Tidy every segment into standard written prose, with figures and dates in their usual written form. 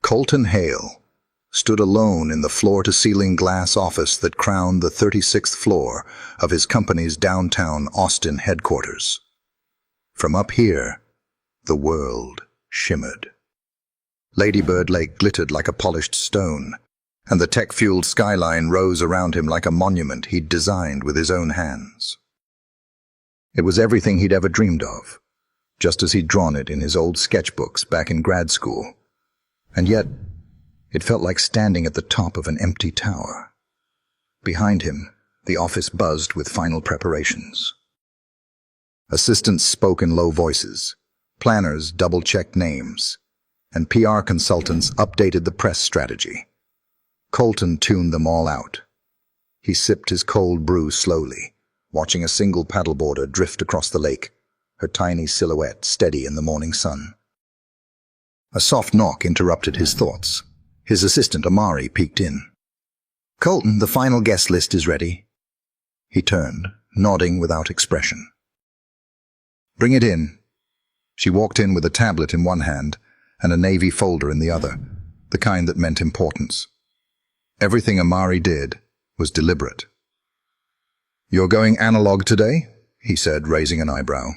Colton Hale stood alone in the floor-to-ceiling glass office that crowned the 36th floor of his company's downtown Austin headquarters. From up here, the world shimmered. Ladybird Lake glittered like a polished stone, and the tech-fueled skyline rose around him like a monument he'd designed with his own hands. It was everything he'd ever dreamed of, just as he'd drawn it in his old sketchbooks back in grad school. And yet, it felt like standing at the top of an empty tower. Behind him, the office buzzed with final preparations. Assistants spoke in low voices, planners double-checked names, and PR consultants updated the press strategy. Colton tuned them all out. He sipped his cold brew slowly, watching a single paddleboarder drift across the lake, her tiny silhouette steady in the morning sun. A soft knock interrupted his thoughts. His assistant Amari peeked in. "Colton, the final guest list is ready." He turned, nodding without expression. "Bring it in." She walked in with a tablet in one hand and a navy folder in the other, the kind that meant importance. Everything Amari did was deliberate. "You're going analog today?" he said, raising an eyebrow.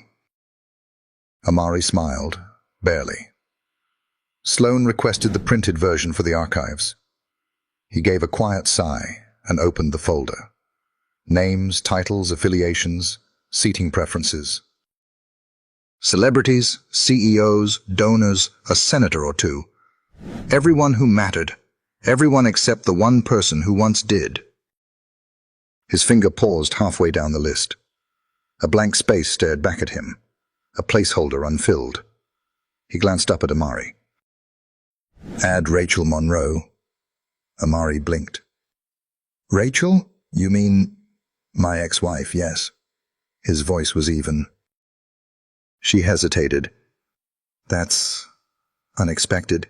Amari smiled, barely. Sloan requested the printed version for the archives. He gave a quiet sigh and opened the folder. Names, titles, affiliations, seating preferences. Celebrities, CEOs, donors, a senator or two. Everyone who mattered. Everyone except the one person who once did. His finger paused halfway down the list. A blank space stared back at him, a placeholder unfilled. He glanced up at Amari. "Add Rachel Monroe." Amari blinked. "Rachel? You mean my ex-wife, yes." His voice was even. She hesitated. "That's unexpected."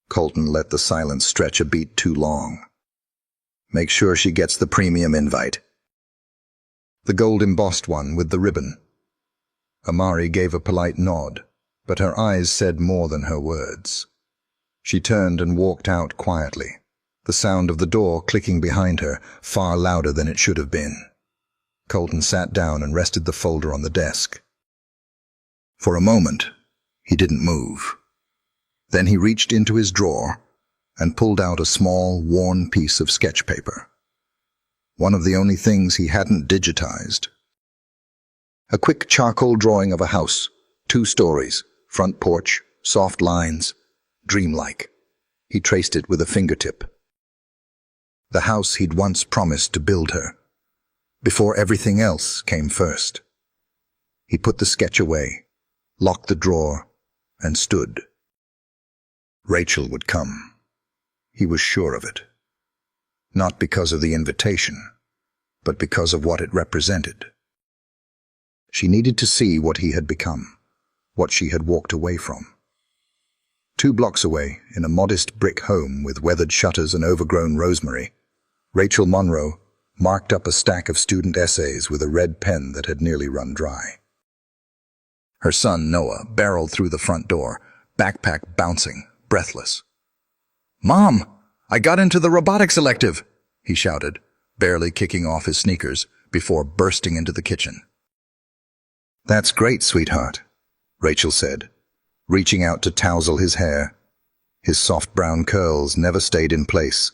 Colton let the silence stretch a beat too long. "Make sure she gets the premium invite." The gold-embossed one with the ribbon. Amari gave a polite nod, but her eyes said more than her words. She turned and walked out quietly, the sound of the door clicking behind her far louder than it should have been. Colton sat down and rested the folder on the desk. For a moment, he didn't move. Then he reached into his drawer and pulled out a small, worn piece of sketch paper. One of the only things he hadn't digitized. A quick charcoal drawing of a house, 2 stories, front porch, soft lines, dreamlike. He traced it with a fingertip. The house he'd once promised to build her, before everything else came first. He put the sketch away, locked the drawer, and stood. Rachel would come. He was sure of it. Not because of the invitation, but because of what it represented. She needed to see what he had become, what she had walked away from. 2 blocks away, in a modest brick home with weathered shutters and overgrown rosemary, Rachel Monroe marked up a stack of student essays with a red pen that had nearly run dry. Her son, Noah, barreled through the front door, backpack bouncing, breathless. "Mom, I got into the robotics elective," he shouted, barely kicking off his sneakers before bursting into the kitchen. "That's great, sweetheart," Rachel said, reaching out to tousle his hair. His soft brown curls never stayed in place,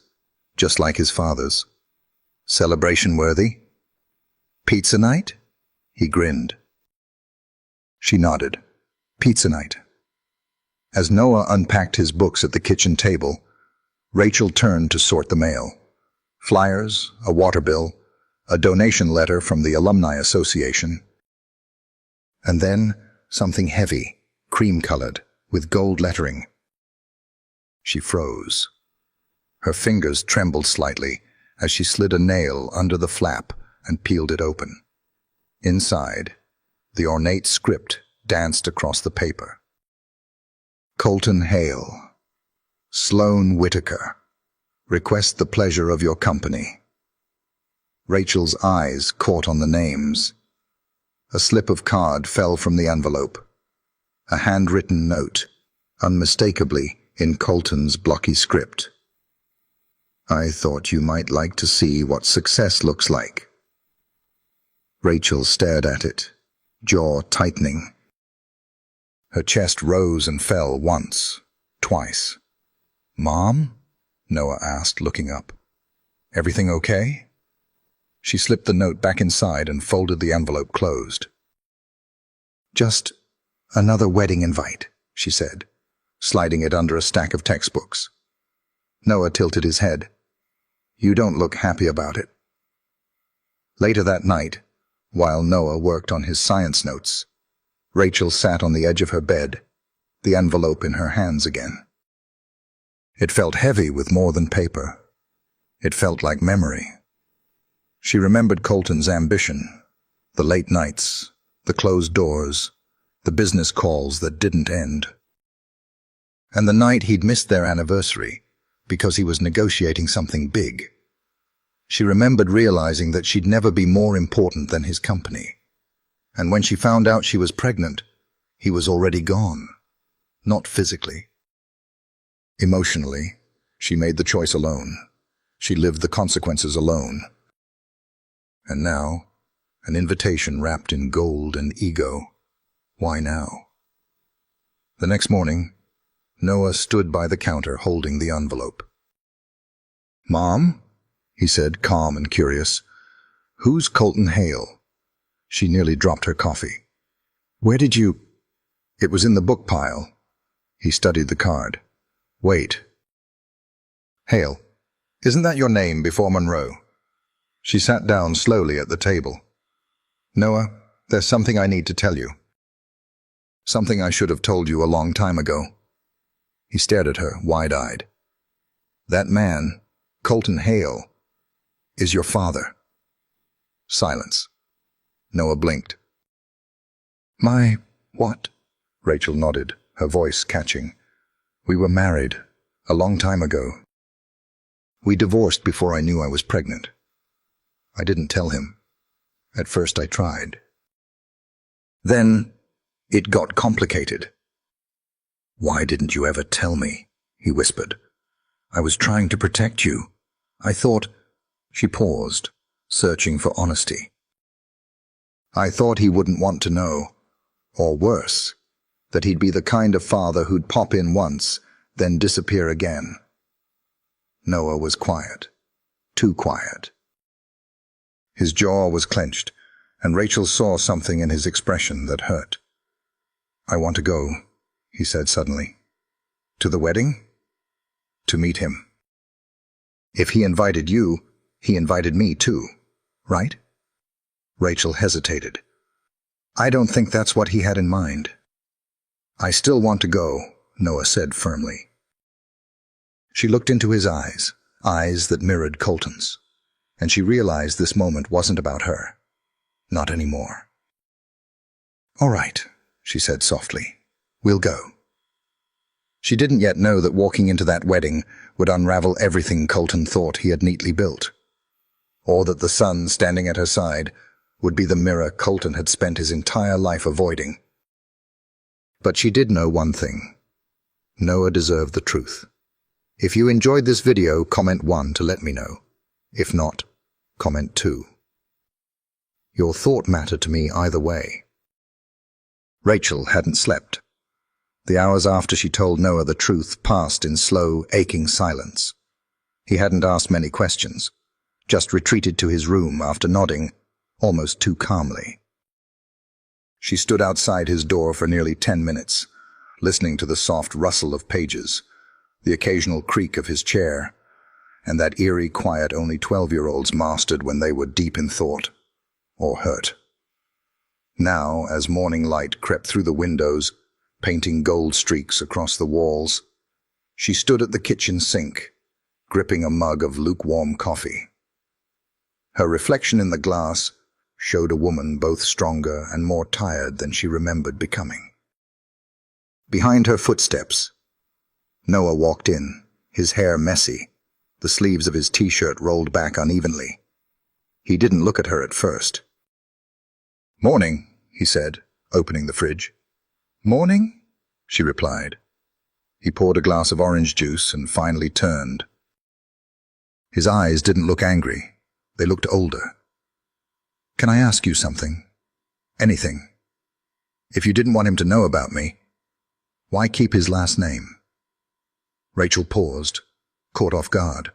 just like his father's. "Celebration worthy?" "Pizza night?" He grinned. She nodded. "Pizza night." As Noah unpacked his books at the kitchen table, Rachel turned to sort the mail. Flyers, a water bill, a donation letter from the Alumni Association. And then something heavy, cream-colored, with gold lettering. She froze. Her fingers trembled slightly as she slid a nail under the flap and peeled it open. Inside, the ornate script danced across the paper. Colton Hale. Sloan Whitaker. Request the pleasure of your company. Rachel's eyes caught on the names. A slip of card fell from the envelope. A handwritten note, unmistakably in Colton's blocky script. I thought you might like to see what success looks like. Rachel stared at it, jaw tightening. Her chest rose and fell once, twice. "Mom?" Noah asked, looking up. "Everything okay?" She slipped the note back inside and folded the envelope closed. "Just another wedding invite," she said, sliding it under a stack of textbooks. Noah tilted his head. "You don't look happy about it." Later that night, while Noah worked on his science notes, Rachel sat on the edge of her bed, the envelope in her hands again. It felt heavy with more than paper. It felt like memory. She remembered Colton's ambition, the late nights, the closed doors, the business calls that didn't end. And the night he'd missed their anniversary because he was negotiating something big. She remembered realizing that she'd never be more important than his company. And when she found out she was pregnant, he was already gone. Not physically. Emotionally, she made the choice alone. She lived the consequences alone. And now, an invitation wrapped in gold and ego. Why now? The next morning, Noah stood by the counter holding the envelope. "Mom?" he said, calm and curious. "Who's Colton Hale?" She nearly dropped her coffee. "Where did you—" "It was in the book pile." He studied the card. "Wait. Hale, isn't that your name before Monroe?" She sat down slowly at the table. "Noah, there's something I need to tell you. Something I should have told you a long time ago." He stared at her, wide-eyed. "That man, Colton Hale, is your father." Silence. Noah blinked. "My what?" Rachel nodded, her voice catching. "We were married, a long time ago. We divorced before I knew I was pregnant. I didn't tell him. At first I tried. Then it got complicated." "Why didn't you ever tell me?" he whispered. "I was trying to protect you. I thought—" She paused, searching for honesty. "I thought he wouldn't want to know. Or worse, that he'd be the kind of father who'd pop in once, then disappear again." Noah was quiet. Too quiet. His jaw was clenched, and Rachel saw something in his expression that hurt. "I want to go," he said suddenly. "To the wedding? To meet him. If he invited you, he invited me too, right?" Rachel hesitated. "I don't think that's what he had in mind." "I still want to go," Noah said firmly. She looked into his eyes, eyes that mirrored Colton's, and she realized this moment wasn't about her. Not anymore. "All right," she said softly. "We'll go." She didn't yet know that walking into that wedding would unravel everything Colton thought he had neatly built, or that the son standing at her side would be the mirror Colton had spent his entire life avoiding. But she did know one thing. Noah deserved the truth. If you enjoyed this video, comment 1 to let me know. If not, comment 2. Your thought mattered to me either way. Rachel hadn't slept. The hours after she told Noah the truth passed in slow, aching silence. He hadn't asked many questions, just retreated to his room after nodding, almost too calmly. She stood outside his door for nearly 10 minutes, listening to the soft rustle of pages, the occasional creak of his chair, and that eerie quiet only 12-year-olds mastered when they were deep in thought, or hurt. Now, as morning light crept through the windows, painting gold streaks across the walls, she stood at the kitchen sink, gripping a mug of lukewarm coffee. Her reflection in the glass showed a woman both stronger and more tired than she remembered becoming. Behind her footsteps, Noah walked in, his hair messy, the sleeves of his t-shirt rolled back unevenly. He didn't look at her at first. "Morning," he said, opening the fridge. "Morning?" she replied. He poured a glass of orange juice and finally turned. His eyes didn't look angry. They looked older. "Can I ask you something? Anything? If you didn't want him to know about me, why keep his last name?" Rachel paused, caught off guard.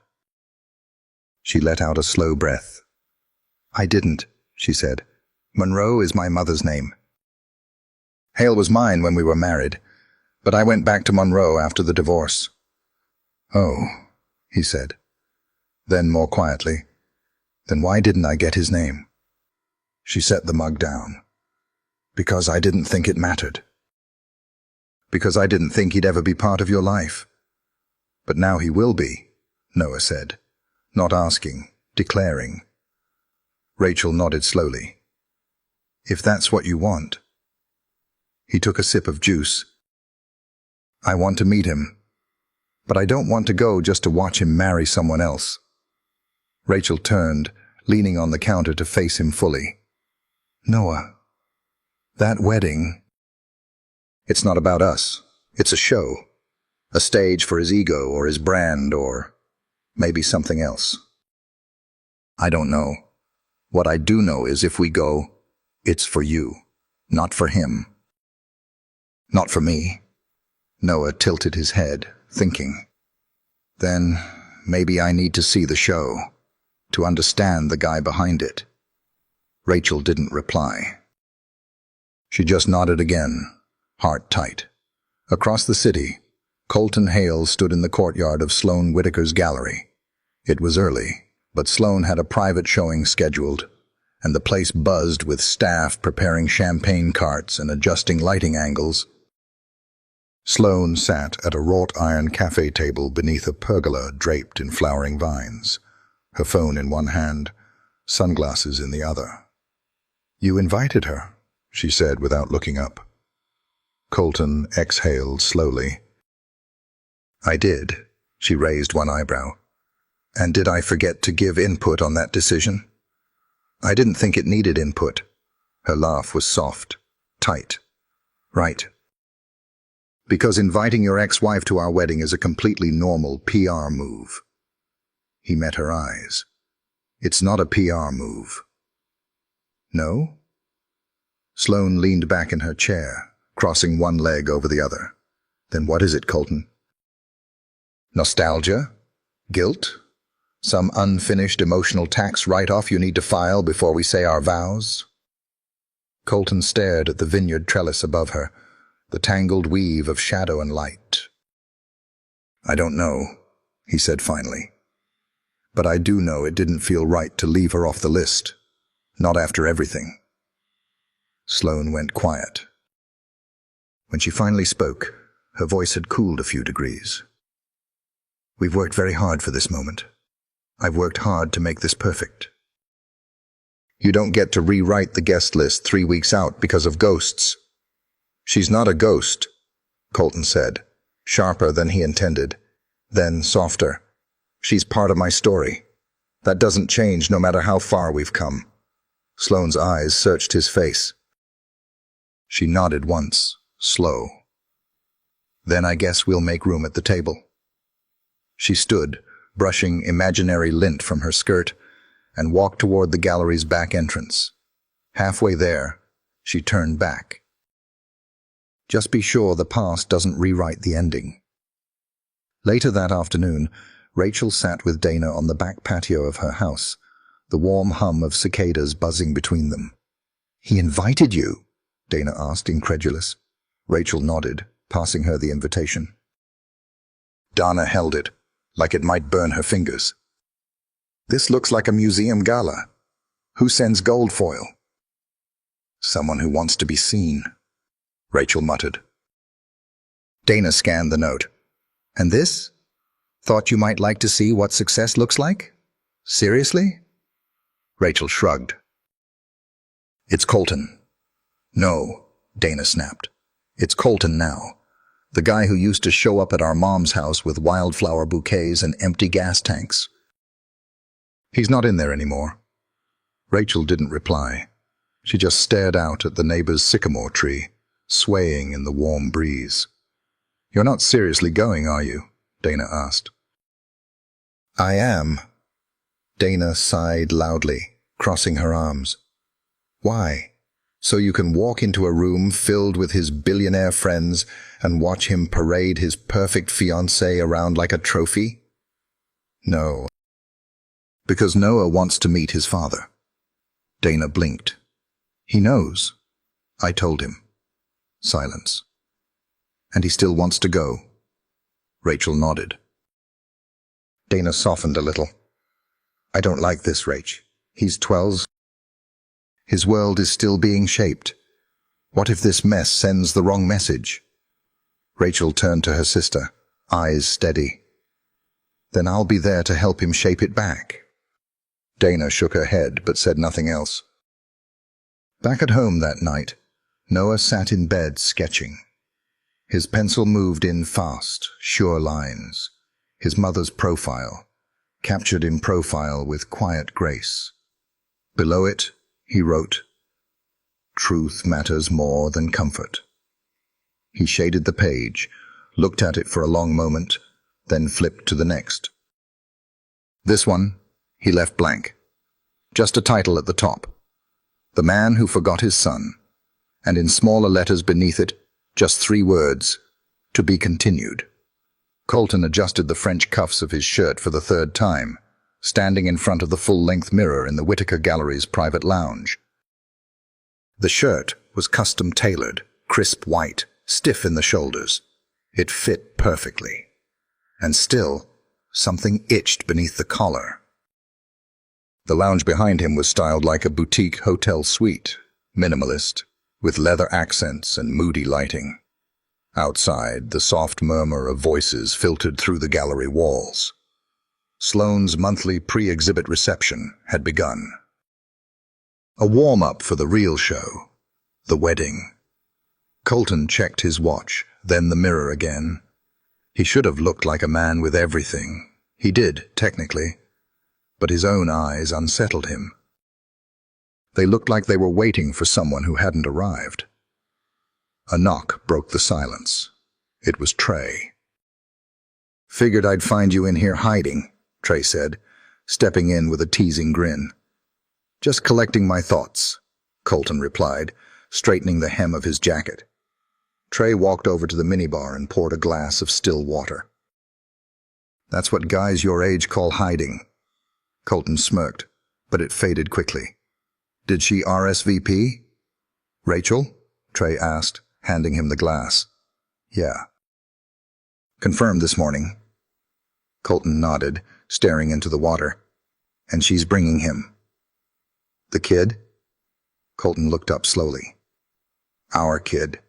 She let out a slow breath. "I didn't," she said. "Monroe is my mother's name. Hale was mine when we were married, but I went back to Monroe after the divorce." "Oh," he said. Then more quietly, "Then why didn't I get his name?" She set the mug down. "Because I didn't think it mattered. Because I didn't think he'd ever be part of your life. But now he will be," Noah said, not asking, declaring. Rachel nodded slowly. "If that's what you want." He took a sip of juice. "I want to meet him, but I don't want to go just to watch him marry someone else." Rachel turned, leaning on the counter to face him fully. "Noah, that wedding—" "It's not about us. It's a show. A stage for his ego or his brand or maybe something else. I don't know. What I do know is if we go, it's for you, not for him. Not for me." Noah tilted his head, thinking. "Then maybe I need to see the show, to understand the guy behind it." Rachel didn't reply. She just nodded again, heart tight. Across the city, Colton Hale stood in the courtyard of Sloane Whitaker's gallery. It was early, but Sloane had a private showing scheduled, and the place buzzed with staff preparing champagne carts and adjusting lighting angles. Sloane sat at a wrought-iron cafe table beneath a pergola draped in flowering vines, her phone in one hand, sunglasses in the other. "You invited her," she said without looking up. Colton exhaled slowly. "I did," she raised one eyebrow. "And did I forget to give input on that decision?" "I didn't think it needed input." Her laugh was soft, tight. "Right. Because inviting your ex-wife to our wedding is a completely normal PR move." He met her eyes. "It's not a PR move." "No?" Sloane leaned back in her chair, crossing one leg over the other. "Then what is it, Colton? Nostalgia? Guilt? Some unfinished emotional tax write-off you need to file before we say our vows?" Colton stared at the vineyard trellis above her, the tangled weave of shadow and light. "I don't know," he said finally. "But I do know it didn't feel right to leave her off the list. Not after everything." Sloane went quiet. When she finally spoke, her voice had cooled a few degrees. "We've worked very hard for this moment. I've worked hard to make this perfect. You don't get to rewrite the guest list 3 weeks out because of ghosts." "She's not a ghost," Colton said, sharper than he intended, then softer. "She's part of my story. That doesn't change no matter how far we've come." Sloane's eyes searched his face. She nodded once, slow. "Then I guess we'll make room at the table." She stood, brushing imaginary lint from her skirt, and walked toward the gallery's back entrance. Halfway there, she turned back. "Just be sure the past doesn't rewrite the ending." Later that afternoon, Rachel sat with Dana on the back patio of her house, the warm hum of cicadas buzzing between them. "He invited you?" Dana asked, incredulous. Rachel nodded, passing her the invitation. Dana held it, like it might burn her fingers. "This looks like a museum gala. Who sends gold foil?" "Someone who wants to be seen," Rachel muttered. Dana scanned the note. "And this? Thought you might like to see what success looks like? Seriously?" Rachel shrugged. "It's Colton." "No," Dana snapped. "It's Colton now. The guy who used to show up at our mom's house with wildflower bouquets and empty gas tanks. He's not in there anymore." Rachel didn't reply. She just stared out at the neighbor's sycamore tree, swaying in the warm breeze. "You're not seriously going, are you?" Dana asked. "I am." Dana sighed loudly, crossing her arms. "Why? So you can walk into a room filled with his billionaire friends and watch him parade his perfect fiancée around like a trophy?" "No." "Because Noah wants to meet his father." Dana blinked. "He knows." "I told him." Silence. "And he still wants to go?" Rachel nodded. Dana softened a little. "I don't like this, Rach. He's 12. His world is still being shaped. What if this mess sends the wrong message?" Rachel turned to her sister, eyes steady. "Then I'll be there to help him shape it back." Dana shook her head but said nothing else. Back at home that night, Noah sat in bed sketching. His pencil moved in fast, sure lines. His mother's profile, captured in profile with quiet grace. Below it, he wrote, "Truth matters more than comfort." He shaded the page, looked at it for a long moment, then flipped to the next. This one, he left blank. Just a title at the top. "The Man Who Forgot His Son," and in smaller letters beneath it, just 3 words, "To be continued." Colton adjusted the French cuffs of his shirt for the 3rd time, standing in front of the full-length mirror in the Whitaker Gallery's private lounge. The shirt was custom-tailored, crisp white, stiff in the shoulders. It fit perfectly. And still, something itched beneath the collar. The lounge behind him was styled like a boutique hotel suite, minimalist, with leather accents and moody lighting. Outside, the soft murmur of voices filtered through the gallery walls. Sloane's monthly pre-exhibit reception had begun. A warm-up for the real show, the wedding. Colton checked his watch, then the mirror again. He should have looked like a man with everything. He did, technically, but his own eyes unsettled him. They looked like they were waiting for someone who hadn't arrived. A knock broke the silence. It was Trey. "Figured I'd find you in here hiding," Trey said, stepping in with a teasing grin. "Just collecting my thoughts," Colton replied, straightening the hem of his jacket. Trey walked over to the minibar and poured a glass of still water. "That's what guys your age call hiding." Colton smirked, but it faded quickly. "Did she RSVP?" "Rachel?" Trey asked, handing him the glass. "Yeah." "Confirmed this morning." Colton nodded, staring into the water. "And she's bringing him." "The kid?" Colton looked up slowly. "Our kid."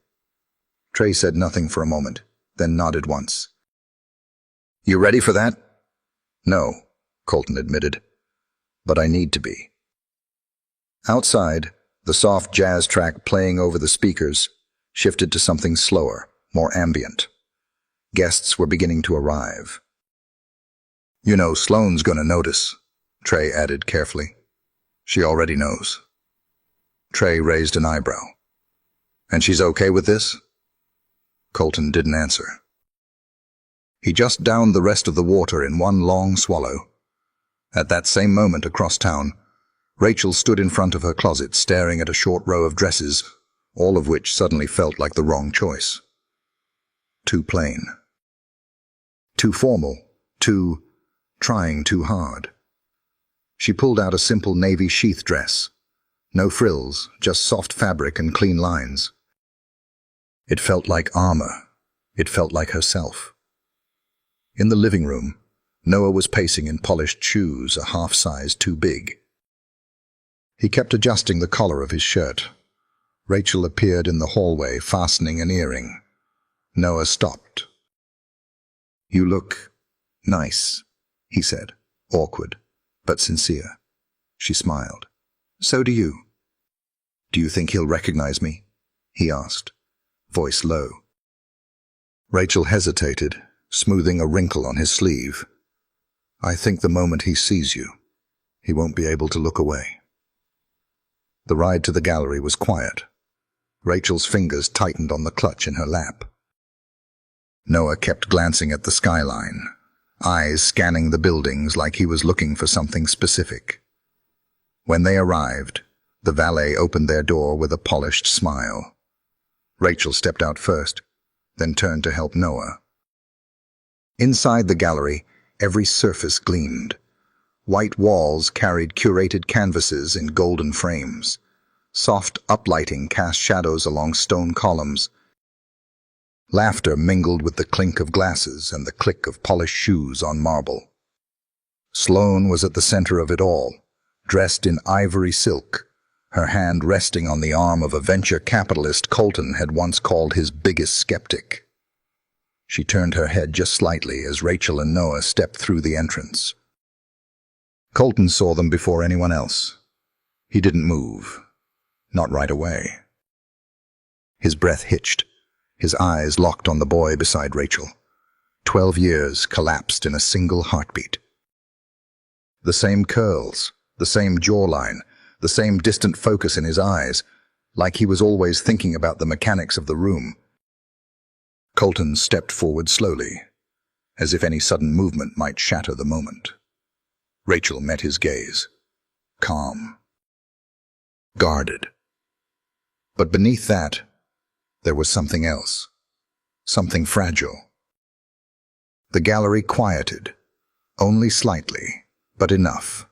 Trey said nothing for a moment, then nodded once. "You ready for that?" "No," Colton admitted. "But I need to be." Outside, the soft jazz track playing over the speakers shifted to something slower, more ambient. Guests were beginning to arrive. "You know, Sloane's gonna notice," Trey added carefully. "She already knows." Trey raised an eyebrow. "And she's okay with this?" Colton didn't answer. He just downed the rest of the water in one long swallow. At that same moment across town, Rachel stood in front of her closet staring at a short row of dresses, all of which suddenly felt like the wrong choice. Too plain. Too formal. Trying too hard. She pulled out a simple navy sheath dress. No frills, just soft fabric and clean lines. It felt like armor. It felt like herself. In the living room, Noah was pacing in polished shoes a half-size too big. He kept adjusting the collar of his shirt. Rachel appeared in the hallway, fastening an earring. Noah stopped. "You look nice," he said, awkward, but sincere. She smiled. "So do you." "Do you think he'll recognize me?" he asked, voice low. Rachel hesitated, smoothing a wrinkle on his sleeve. "I think the moment he sees you, he won't be able to look away." The ride to the gallery was quiet. Rachel's fingers tightened on the clutch in her lap. Noah kept glancing at the skyline, eyes scanning the buildings like he was looking for something specific. When they arrived, the valet opened their door with a polished smile. Rachel stepped out first, then turned to help Noah. Inside the gallery, every surface gleamed. White walls carried curated canvases in golden frames. Soft uplighting cast shadows along stone columns. Laughter mingled with the clink of glasses and the click of polished shoes on marble. Sloane was at the center of it all, dressed in ivory silk, her hand resting on the arm of a venture capitalist Colton had once called his biggest skeptic. She turned her head just slightly as Rachel and Noah stepped through the entrance. Colton saw them before anyone else. He didn't move. Not right away. His breath hitched. His eyes locked on the boy beside Rachel. 12 years collapsed in a single heartbeat. The same curls, the same jawline, the same distant focus in his eyes, like he was always thinking about the mechanics of the room. Colton stepped forward slowly, as if any sudden movement might shatter the moment. Rachel met his gaze, calm, guarded. But beneath that, there was something else, something fragile. The gallery quieted, only slightly, but enough.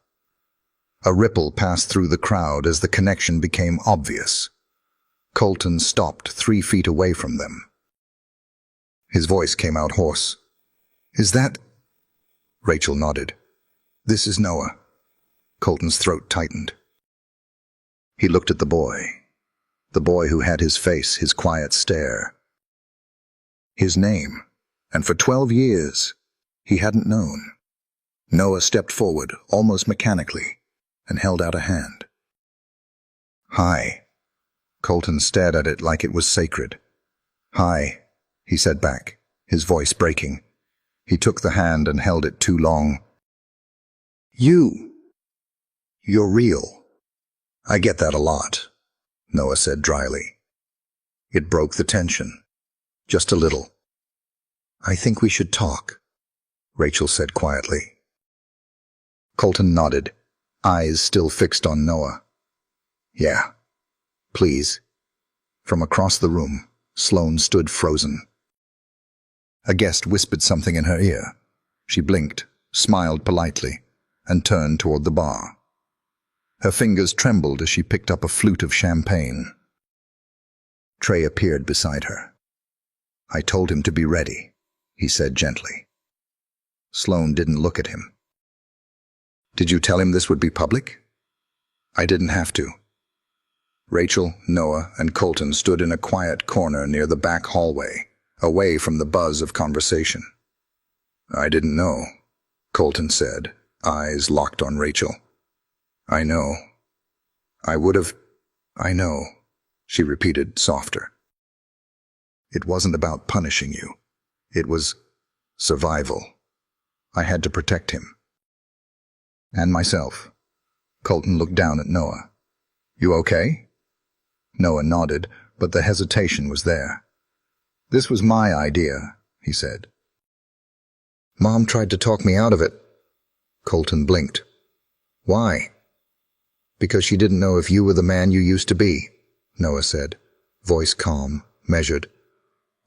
A ripple passed through the crowd as the connection became obvious. Colton stopped 3 feet away from them. His voice came out hoarse. "Is that—" Rachel nodded. "This is Noah." Colton's throat tightened. He looked at the boy who had his face, his quiet stare. His name, and for 12 years, he hadn't known. Noah stepped forward, almost mechanically, and held out a hand. "Hi." Colton stared at it like it was sacred. "Hi," he said back, his voice breaking. He took the hand and held it too long. You're real." "I get that a lot," Noah said dryly. It broke the tension. Just a little. "I think we should talk," Rachel said quietly. Colton nodded, eyes still fixed on Noah. "Yeah, please." From across the room, Sloane stood frozen. A guest whispered something in her ear. She blinked, smiled politely, and turned toward the bar. Her fingers trembled as she picked up a flute of champagne. Trey appeared beside her. "I told him to be ready," he said gently. Sloane didn't look at him. "Did you tell him this would be public?" "I didn't have to." Rachel, Noah, and Colton stood in a quiet corner near the back hallway, away from the buzz of conversation. "I didn't know," Colton said, eyes locked on Rachel. "I know. I would have—" "I know," she repeated, softer. "It wasn't about punishing you. It was survival. I had to protect him. And myself." Colton looked down at Noah. "You okay?" Noah nodded, but the hesitation was there. "This was my idea," he said. "Mom tried to talk me out of it." Colton blinked. "Why?" "Because she didn't know if you were the man you used to be," Noah said, voice calm, measured.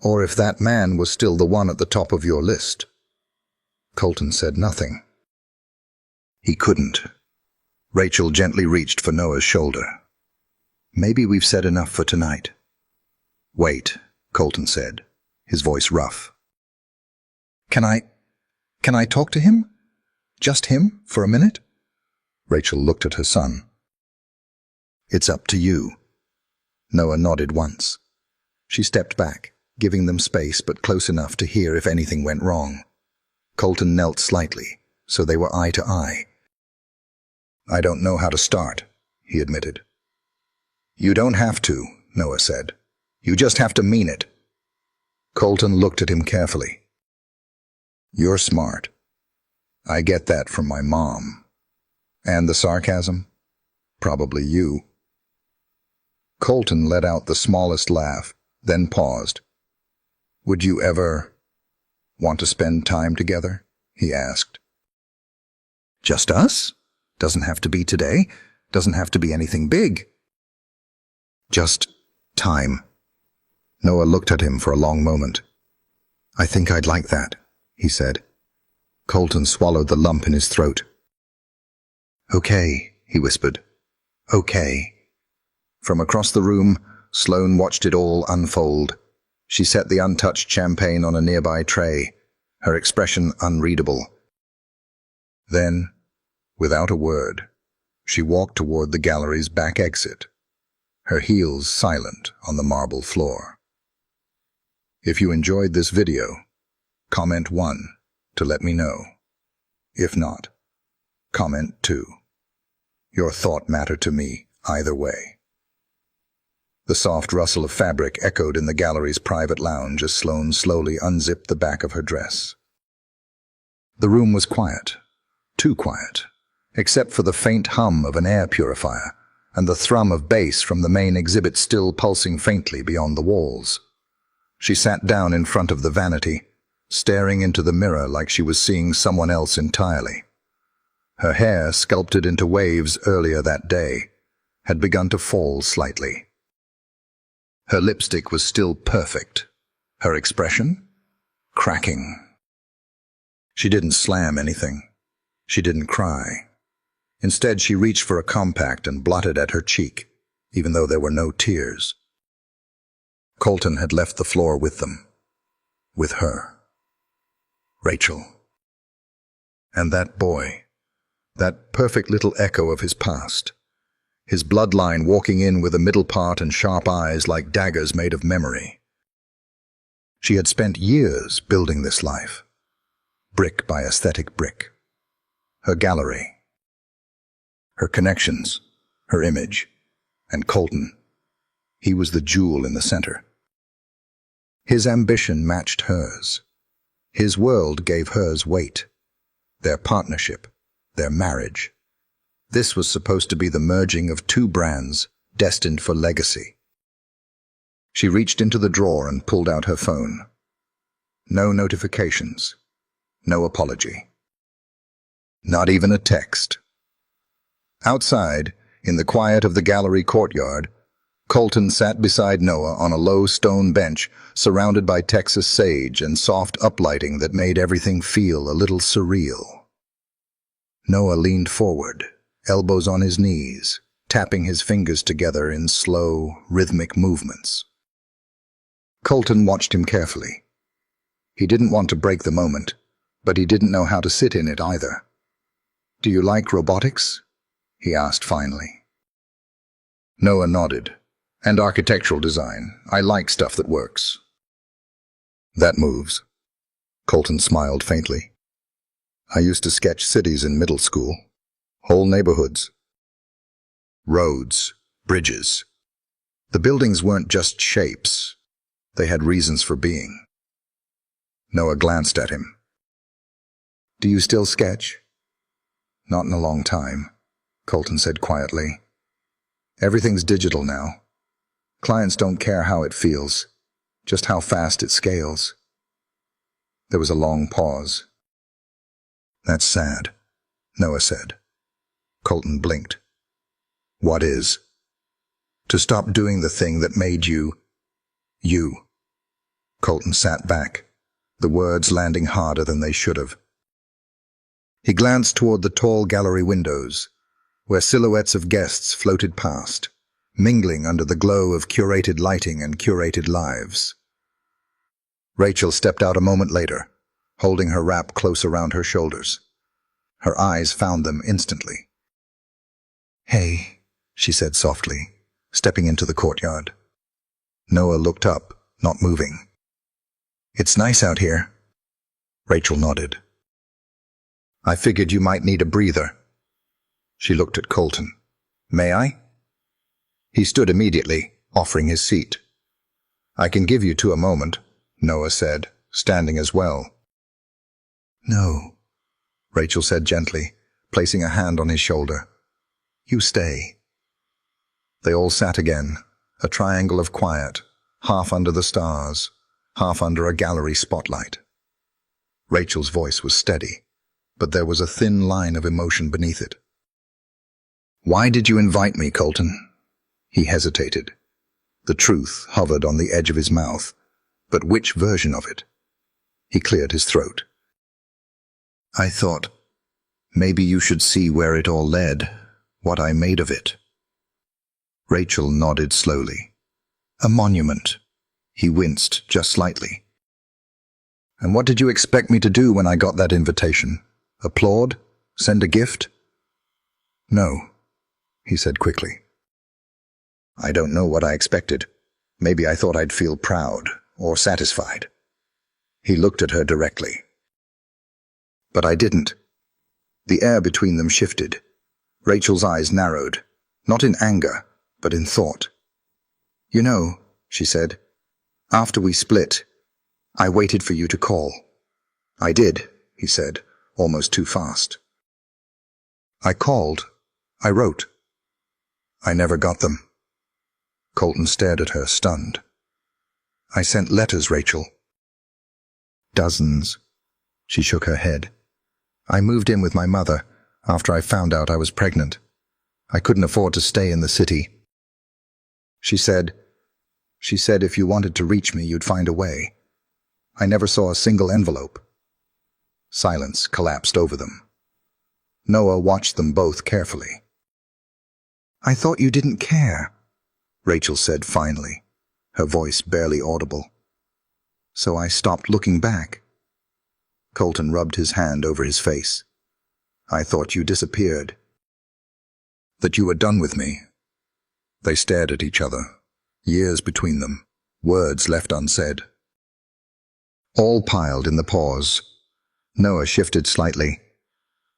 "Or if that man was still the one at the top of your list." Colton said nothing. He couldn't. Rachel gently reached for Noah's shoulder. "Maybe we've said enough for tonight." "Wait," Colton said, his voice rough. Can I talk to him? Just him, for a minute?" Rachel looked at her son. "It's up to you." Noah nodded once. She stepped back, giving them space but close enough to hear if anything went wrong. Colton knelt slightly, so they were eye to eye. "I don't know how to start," he admitted. "You don't have to," Noah said. "You just have to mean it." Colton looked at him carefully. "You're smart. I get that from my mom. And the sarcasm? Probably you." Colton let out the smallest laugh, then paused. "Would you ever—" Want to spend time together? He asked. Just us? Doesn't have to be today. Doesn't have to be anything big. Just time. Noah looked at him for a long moment. I think I'd like that, he said. Colton swallowed the lump in his throat. Okay, he whispered. Okay. From across the room, Sloane watched it all unfold. She set the untouched champagne on a nearby tray, her expression unreadable. Then, without a word, she walked toward the gallery's back exit, her heels silent on the marble floor. If you enjoyed this video, comment 1 to let me know. If not, comment 2. Your thought mattered to me either way. The soft rustle of fabric echoed in the gallery's private lounge as Sloane slowly unzipped the back of her dress. The room was quiet, too quiet, except for the faint hum of an air purifier and the thrum of bass from the main exhibit still pulsing faintly beyond the walls. She sat down in front of the vanity, staring into the mirror like she was seeing someone else entirely. Her hair, sculpted into waves earlier that day, had begun to fall slightly. Her lipstick was still perfect. Her expression? Cracking. She didn't slam anything. She didn't cry. Instead, she reached for a compact and blotted at her cheek, even though there were no tears. Colton had left the floor with them. With her. Rachel. And that boy. That perfect little echo of his past. His bloodline walking in with a middle part and sharp eyes like daggers made of memory. She had spent years building this life. Brick by aesthetic brick. Her gallery. Her connections. Her image. And Colton. He was the jewel in the center. His ambition matched hers. His world gave hers weight. Their partnership. Their marriage. This was supposed to be the merging of two brands destined for legacy. She reached into the drawer and pulled out her phone. No notifications. No apology. Not even a text. Outside, in the quiet of the gallery courtyard, Colton sat beside Noah on a low stone bench surrounded by Texas sage and soft uplighting that made everything feel a little surreal. Noah leaned forward, elbows on his knees, tapping his fingers together in slow, rhythmic movements. Colton watched him carefully. He didn't want to break the moment, but he didn't know how to sit in it either. "Do you like robotics?" he asked finally. Noah nodded. "And architectural design. I like stuff that works." "That moves." Colton smiled faintly. "I used to sketch cities in middle school. Whole neighborhoods. Roads, bridges. The buildings weren't just shapes. They had reasons for being." Noah glanced at him. "Do you still sketch?" "Not in a long time," Colton said quietly. "Everything's digital now. Clients don't care how it feels, just how fast it scales." There was a long pause. "That's sad," Noah said. Colton blinked. "What is?" "To stop doing the thing that made you, you." Colton sat back, the words landing harder than they should have. He glanced toward the tall gallery windows, where silhouettes of guests floated past, mingling under the glow of curated lighting and curated lives. Rachel stepped out a moment later, holding her wrap close around her shoulders. Her eyes found them instantly. "Hey," she said softly, stepping into the courtyard. Noah looked up, not moving. "It's nice out here." Rachel nodded. "I figured you might need a breather." She looked at Colton. "May I?" He stood immediately, offering his seat. "I can give you two a moment," Noah said, standing as well. "No," Rachel said gently, placing a hand on his shoulder. "You stay." They all sat again, a triangle of quiet, half under the stars, half under a gallery spotlight. Rachel's voice was steady, but there was a thin line of emotion beneath it. "Why did you invite me, Colton?" He hesitated. The truth hovered on the edge of his mouth, but which version of it? He cleared his throat. "I thought, maybe you should see where it all led, what I made of it." Rachel nodded slowly. "A monument." He winced just slightly. "And what did you expect me to do when I got that invitation? Applaud? Send a gift?" "No," he said quickly. "I don't know what I expected. Maybe I thought I'd feel proud or satisfied." He looked at her directly. "But I didn't." The air between them shifted. Rachel's eyes narrowed, not in anger, but in thought. "You know," she said, "after we split, I waited for you to call." "I did," he said, almost too fast. "I called. I wrote. I never got them." Colton stared at her, stunned. "I sent letters, Rachel." "Dozens." She shook her head. "I moved in with my mother after I found out I was pregnant. I couldn't afford to stay in the city. She said if you wanted to reach me, you'd find a way. I never saw a single envelope." Silence collapsed over them. Noah watched them both carefully. "I thought you didn't care," Rachel said finally, her voice barely audible. "So I stopped looking back." Colton rubbed his hand over his face. "I thought you disappeared. That you were done with me." They stared at each other, years between them, words left unsaid. All piled in the pause. Noah shifted slightly.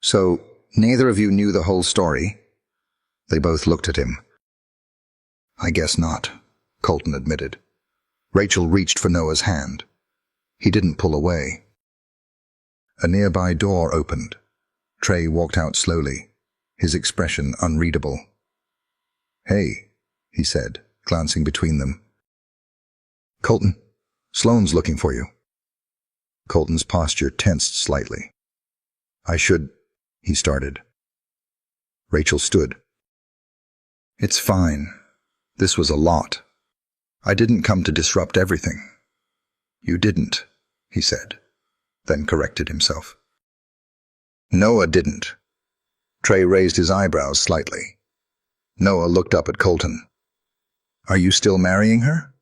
"So, neither of you knew the whole story?" They both looked at him. "I guess not," Colton admitted. Rachel reached for Noah's hand. He didn't pull away. A nearby door opened. Trey walked out slowly, his expression unreadable. "Hey," he said, glancing between them. "Colton, Sloane's looking for you." Colton's posture tensed slightly. "I should," he started. Rachel stood. "It's fine. This was a lot. I didn't come to disrupt everything." "You didn't," he said, then corrected himself. "Noah didn't." Trey raised his eyebrows slightly. Noah looked up at Colton. "Are you still marrying her?"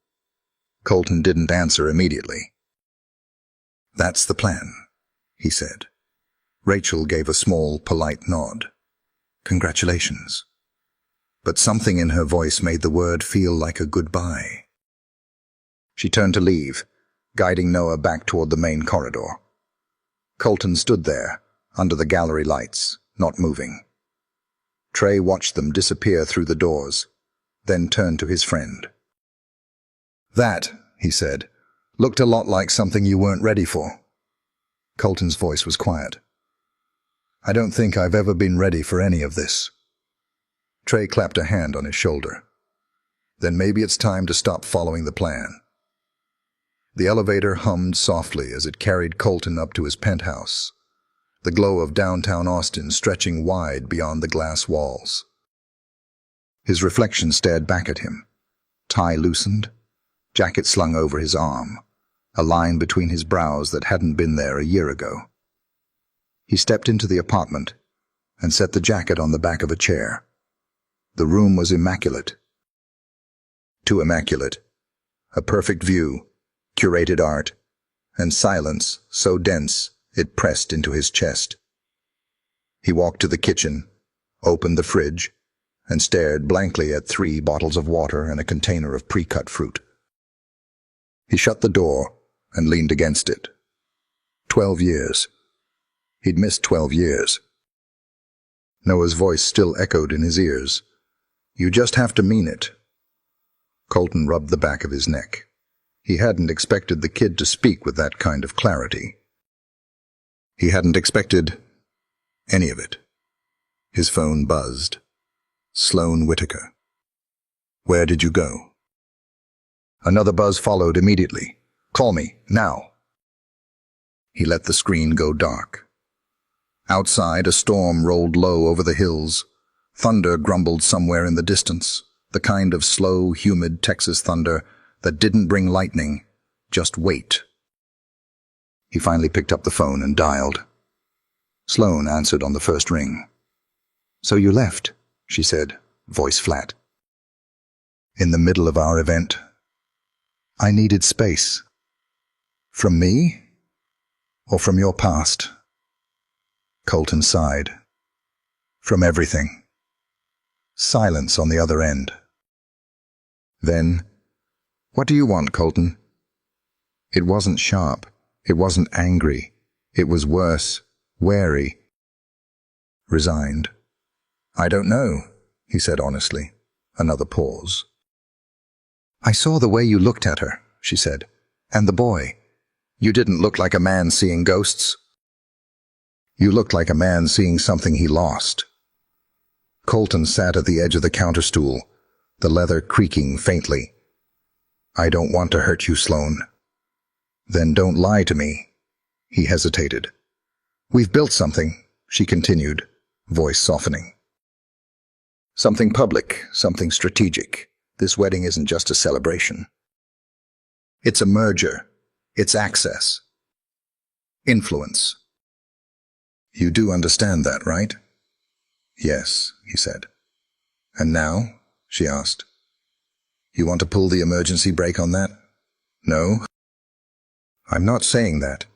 Colton didn't answer immediately. "That's the plan," he said. Rachel gave a small, polite nod. "Congratulations." But something in her voice made the word feel like a goodbye. She turned to leave, guiding Noah back toward the main corridor. Colton stood there, under the gallery lights, not moving. Trey watched them disappear through the doors, then turned to his friend. "That," he said, "looked a lot like something you weren't ready for." Colton's voice was quiet. "I don't think I've ever been ready for any of this." Trey clapped a hand on his shoulder. "Then maybe it's time to stop following the plan." The elevator hummed softly as it carried Colton up to his penthouse, the glow of downtown Austin stretching wide beyond the glass walls. His reflection stared back at him, tie loosened, jacket slung over his arm, a line between his brows that hadn't been there a year ago. He stepped into the apartment and set the jacket on the back of a chair. The room was immaculate. Too immaculate. A perfect view, curated art, and silence so dense it pressed into his chest. He walked to the kitchen, opened the fridge, and stared blankly at 3 bottles of water and a container of pre-cut fruit. He shut the door and leaned against it. 12 years. He'd missed 12 years. Noah's voice still echoed in his ears. "You just have to mean it." Colton rubbed the back of his neck. He hadn't expected the kid to speak with that kind of clarity. He hadn't expected any of it. His phone buzzed. Sloane Whitaker. "Where did you go?" Another buzz followed immediately. "Call me, now." He let the screen go dark. Outside, a storm rolled low over the hills. Thunder grumbled somewhere in the distance, the kind of slow, humid Texas thunder that didn't bring lightning, just weight. He finally picked up the phone and dialed. Sloane answered on the first ring. "So you left," she said, voice flat. "In the middle of our event. I needed space. From me? Or from your past?" Colton sighed. "From everything." Silence on the other end. Then, "What do you want, Colton?" It wasn't sharp. It wasn't angry. It was worse, wary, resigned. "I don't know," he said honestly. Another pause. "I saw the way you looked at her," she said. "And the boy. You didn't look like a man seeing ghosts. You looked like a man seeing something he lost." Colton sat at the edge of the counter stool, the leather creaking faintly. "I don't want to hurt you, Sloane." "Then don't lie to me." He hesitated. "We've built something," she continued, voice softening. "Something public, something strategic. This wedding isn't just a celebration. It's a merger. It's access. Influence. You do understand that, right?" "Yes," he said. "And now?" she asked. "You want to pull the emergency brake on that?" "No." "I'm not saying that."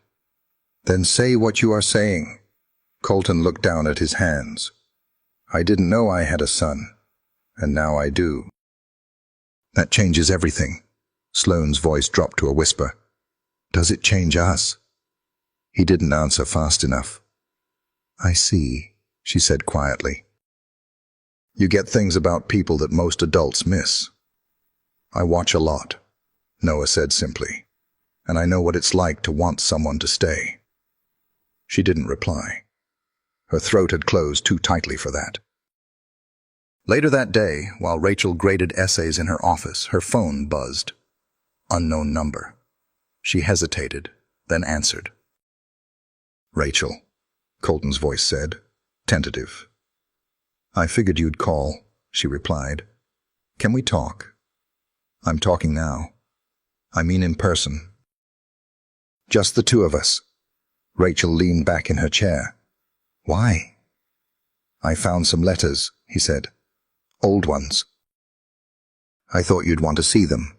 "Then say what you are saying." Colton looked down at his hands. "I didn't know I had a son, and now I do." "That changes everything." Sloane's voice dropped to a whisper. "Does it change us?" He didn't answer fast enough. "I see," she said quietly. "You get things about people that most adults miss." "I watch a lot," Noah said simply. "And I know what it's like to want someone to stay." She didn't reply. Her throat had closed too tightly for that. Later that day, while Rachel graded essays in her office, her phone buzzed. Unknown number. She hesitated, then answered. "Rachel," Colton's voice said, tentative. "I figured you'd call," she replied. "Can we talk?" "I'm talking now. I mean in person." "Just the two of us." Rachel leaned back in her chair. "Why?" "I found some letters," he said. "Old ones. I thought you'd want to see them."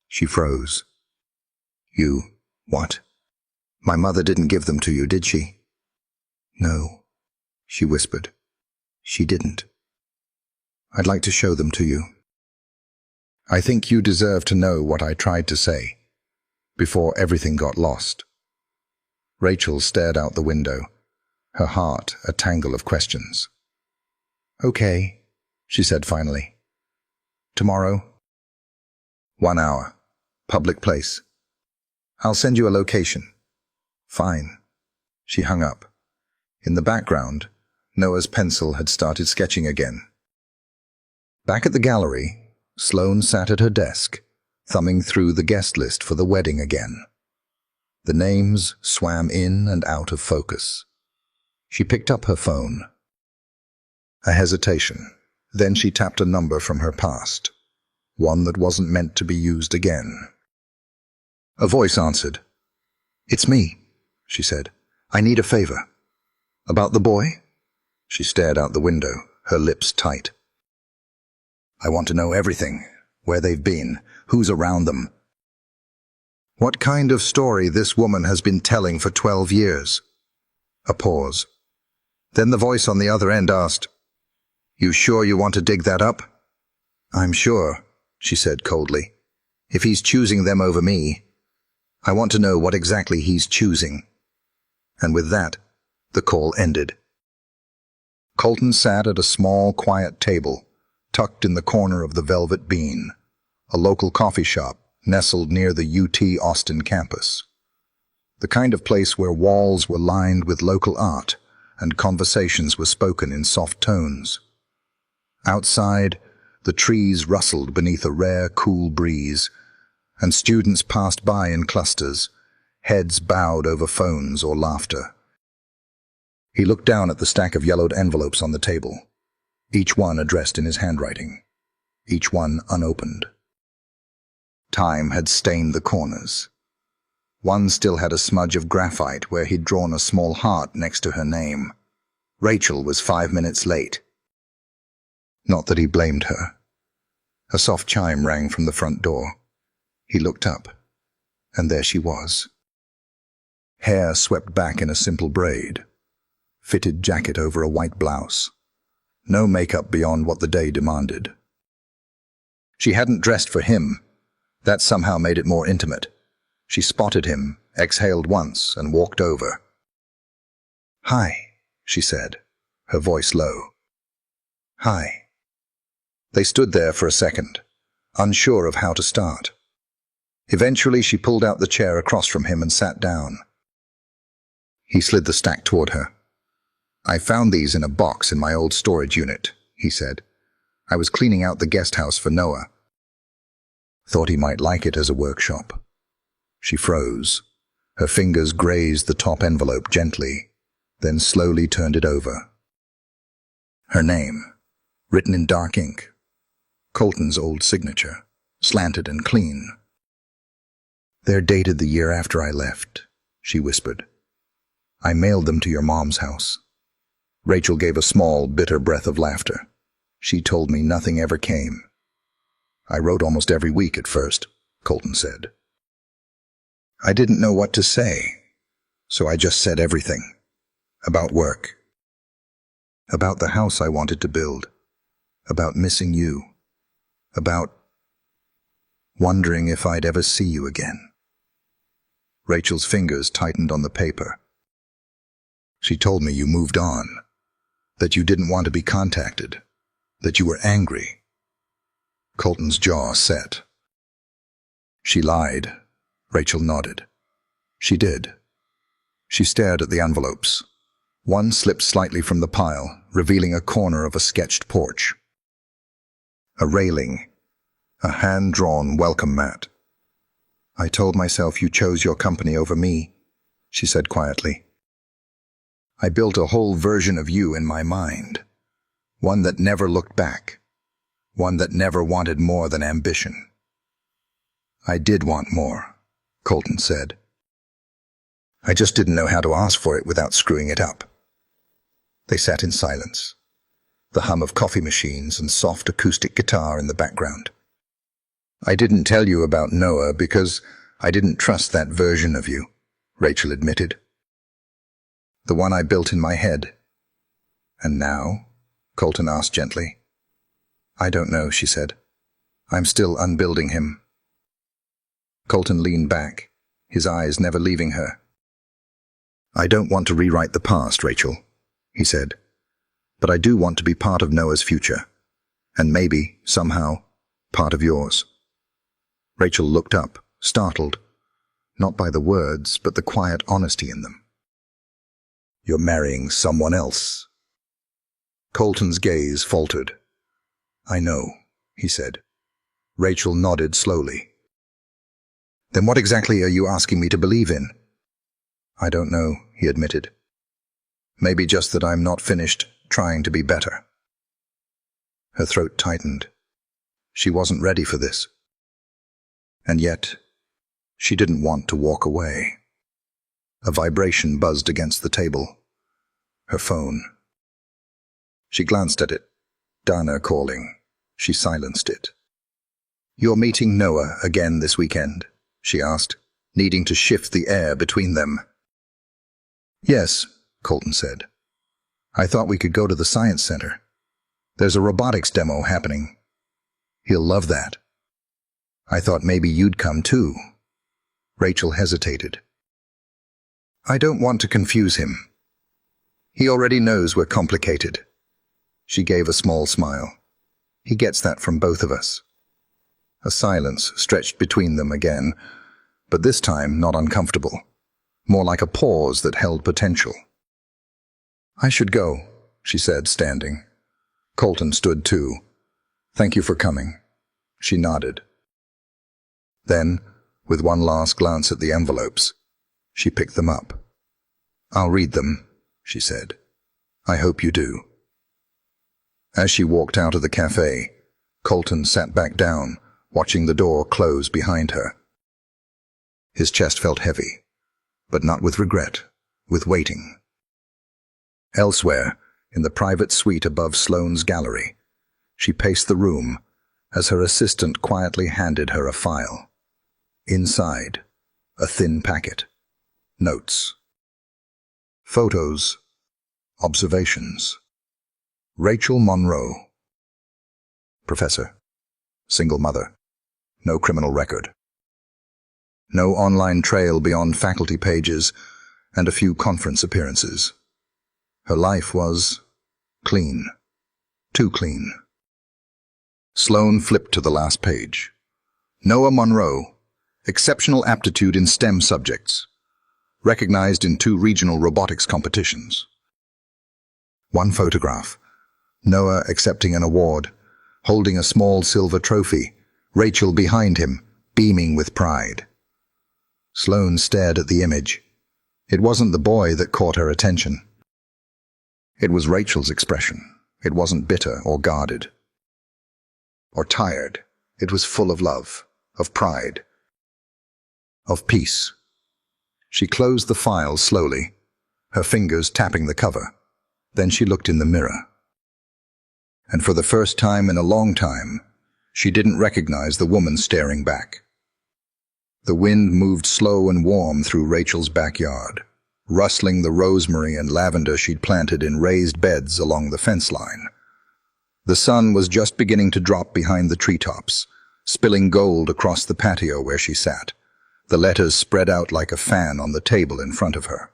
She froze. "You, what? My mother didn't give them to you, did she?" "No," she whispered. "She didn't. I'd like to show them to you. I think you deserve to know what I tried to say, before everything got lost." Rachel stared out the window, her heart a tangle of questions. "Okay," she said finally. "Tomorrow?" "1 hour. Public place. I'll send you a location." "Fine." She hung up. In the background, Noah's pencil had started sketching again. Back at the gallery, Sloane sat at her desk, thumbing through the guest list for the wedding again. The names swam in and out of focus. She picked up her phone. A hesitation. Then she tapped a number from her past, one that wasn't meant to be used again. A voice answered. "It's me," she said. "I need a favor." "About the boy?" She stared out the window, her lips tight. "I want to know everything, where they've been, who's around them. What kind of story this woman has been telling for 12 years. A pause. Then the voice on the other end asked, "You sure you want to dig that up?" "I'm sure," she said coldly. "If he's choosing them over me, I want to know what exactly he's choosing." And with that, the call ended. Colton sat at a small, quiet table, tucked in the corner of the Velvet Bean, a local coffee shop nestled near the UT Austin campus. The kind of place where walls were lined with local art and conversations were spoken in soft tones. Outside, the trees rustled beneath a rare, cool breeze, and students passed by in clusters, heads bowed over phones or laughter. He looked down at the stack of yellowed envelopes on the table, each one addressed in his handwriting, each one unopened. Time had stained the corners. One still had a smudge of graphite where he'd drawn a small heart next to her name. Rachel was 5 minutes late. Not that he blamed her. A soft chime rang from the front door. He looked up, and there she was. Hair swept back in a simple braid, fitted jacket over a white blouse. No makeup beyond what the day demanded. She hadn't dressed for him. That somehow made it more intimate. She spotted him, exhaled once, and walked over. "Hi," she said, her voice low. "Hi." They stood there for a second, unsure of how to start. Eventually she pulled out the chair across from him and sat down. He slid the stack toward her. "I found these in a box in my old storage unit," he said. "I was cleaning out the guest house for Noah. Thought he might like it as a workshop." She froze. Her fingers grazed the top envelope gently, then slowly turned it over. Her name, written in dark ink. Colton's old signature, slanted and clean. "They're dated the year after I left," she whispered. "I mailed them to your mom's house." Rachel gave a small, bitter breath of laughter. "She told me nothing ever came." "I wrote almost every week at first," Colton said. "I didn't know what to say, so I just said everything. About work. About the house I wanted to build. About missing you. About wondering if I'd ever see you again." Rachel's fingers tightened on the paper. "She told me you moved on, that you didn't want to be contacted, that you were angry." Colton's jaw set. "She lied," Rachel nodded. "She did." She stared at the envelopes. One slipped slightly from the pile, revealing a corner of a sketched porch. A railing, a hand-drawn welcome mat. "I told myself you chose your company over me," she said quietly. "I built a whole version of you in my mind, one that never looked back, one that never wanted more than ambition." "I did want more," Colton said. "I just didn't know how to ask for it without screwing it up." They sat in silence, the hum of coffee machines and soft acoustic guitar in the background. "I didn't tell you about Noah because I didn't trust that version of you," Rachel admitted. "The one I built in my head." "And now?" Colton asked gently. "I don't know," she said. "I'm still unbuilding him." Colton leaned back, his eyes never leaving her. "I don't want to rewrite the past, Rachel," he said. "But I do want to be part of Noah's future, and maybe, somehow, part of yours." Rachel looked up, startled, not by the words, but the quiet honesty in them. "You're marrying someone else." Colton's gaze faltered. "I know," he said. Rachel nodded slowly. "Then what exactly are you asking me to believe in?" "I don't know," he admitted. "Maybe just that I'm not finished trying to be better." Her throat tightened. She wasn't ready for this. And yet, she didn't want to walk away. A vibration buzzed against the table. Her phone. She glanced at it. Dana calling. She silenced it. "You're meeting Noah again this weekend?" she asked, needing to shift the air between them. "Yes," Colton said. "I thought we could go to the science center. There's a robotics demo happening. He'll love that. I thought maybe you'd come too." Rachel hesitated. "I don't want to confuse him. He already knows we're complicated." She gave a small smile. "He gets that from both of us." A silence stretched between them again, but this time not uncomfortable, more like a pause that held potential. "I should go," she said, standing. Colton stood too. "Thank you for coming." She nodded. Then, with one last glance at the envelopes, She picked them up. "I'll read them," she said. "I hope you do." As she walked out of the cafe, Colton sat back down, watching the door close behind her. His chest felt heavy, but not with regret, with waiting. Elsewhere, in the private suite above Sloane's gallery, she paced the room as her assistant quietly handed her a file. Inside, a thin packet. Notes. Photos. Observations. Rachel Monroe. Professor. Single mother. No criminal record. No online trail beyond faculty pages and a few conference appearances. Her life was clean. Too clean. Sloane flipped to the last page. Noah Monroe. Exceptional aptitude in STEM subjects. Recognized in 2 regional robotics competitions. One photograph. Noah accepting an award, holding a small silver trophy, Rachel behind him, beaming with pride. Sloane stared at the image. It wasn't the boy that caught her attention. It was Rachel's expression. It wasn't bitter or guarded or tired. It was full of love, of pride, of peace. She closed the file slowly, her fingers tapping the cover. Then she looked in the mirror. And for the first time in a long time, she didn't recognize the woman staring back. The wind moved slow and warm through Rachel's backyard, rustling the rosemary and lavender she'd planted in raised beds along the fence line. The sun was just beginning to drop behind the treetops, spilling gold across the patio where she sat, the letters spread out like a fan on the table in front of her.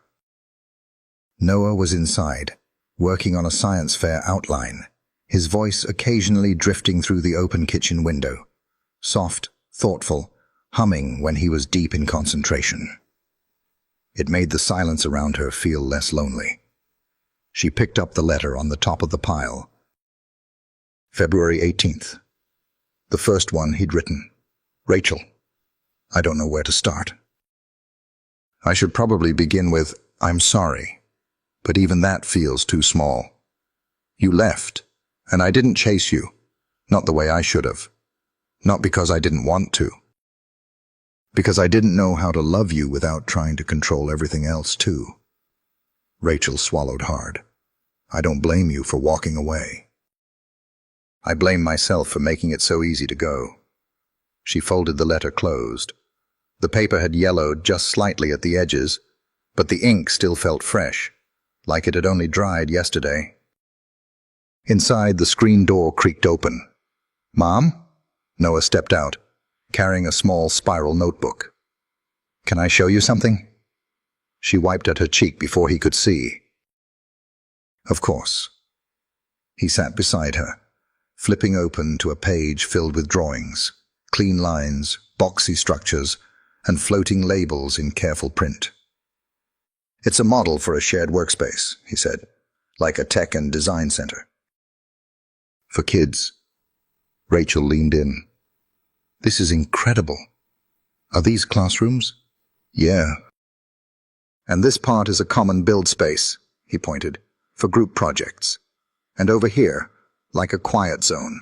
Noah was inside, working on a science fair outline, his voice occasionally drifting through the open kitchen window, soft, thoughtful, humming when he was deep in concentration. It made the silence around her feel less lonely. She picked up the letter on the top of the pile. February 18th. The first one he'd written. Rachel, I don't know where to start. I should probably begin with, I'm sorry, but even that feels too small. You left, and I didn't chase you, not the way I should have. Not because I didn't want to. Because I didn't know how to love you without trying to control everything else too. Rachel swallowed hard. I don't blame you for walking away. I blame myself for making it so easy to go. She folded the letter closed. The paper had yellowed just slightly at the edges, but the ink still felt fresh, like it had only dried yesterday. Inside, the screen door creaked open. Mom? Noah stepped out, carrying a small spiral notebook. Can I show you something? She wiped at her cheek before he could see. Of course. He sat beside her, flipping open to a page filled with drawings, clean lines, boxy structures, and floating labels in careful print. It's a model for a shared workspace, he said, like a tech and design center. For kids. Rachel leaned in. This is incredible. Are these classrooms? Yeah. And this part is a common build space, he pointed, for group projects. And over here, like a quiet zone.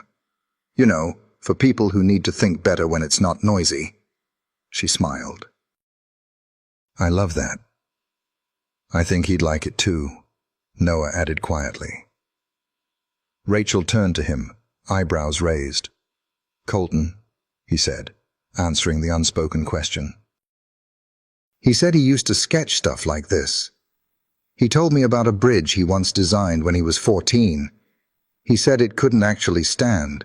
You know, for people who need to think better when it's not noisy. She smiled. I love that. I think he'd like it too, Noah added quietly. Rachel turned to him, eyebrows raised. Colton, he said, answering the unspoken question. He said he used to sketch stuff like this. He told me about a bridge he once designed when he was 14. He said it couldn't actually stand,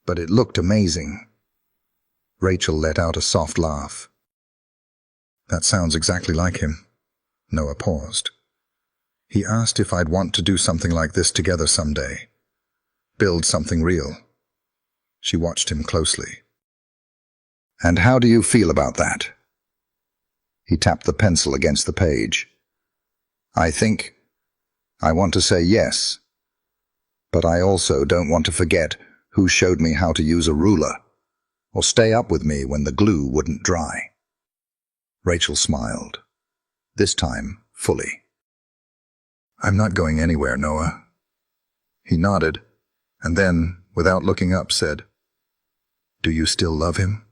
but it looked amazing. Rachel let out a soft laugh. That sounds exactly like him. Noah paused. He asked if I'd want to do something like this together someday. Build something real. She watched him closely. And how do you feel about that? He tapped the pencil against the page. I want to say yes. But I also don't want to forget who showed me how to use a ruler, or stay up with me when the glue wouldn't dry. Rachel smiled. this time fully. "I'm not going anywhere, Noah." He nodded, and then, without looking up, said, "Do you still love him?"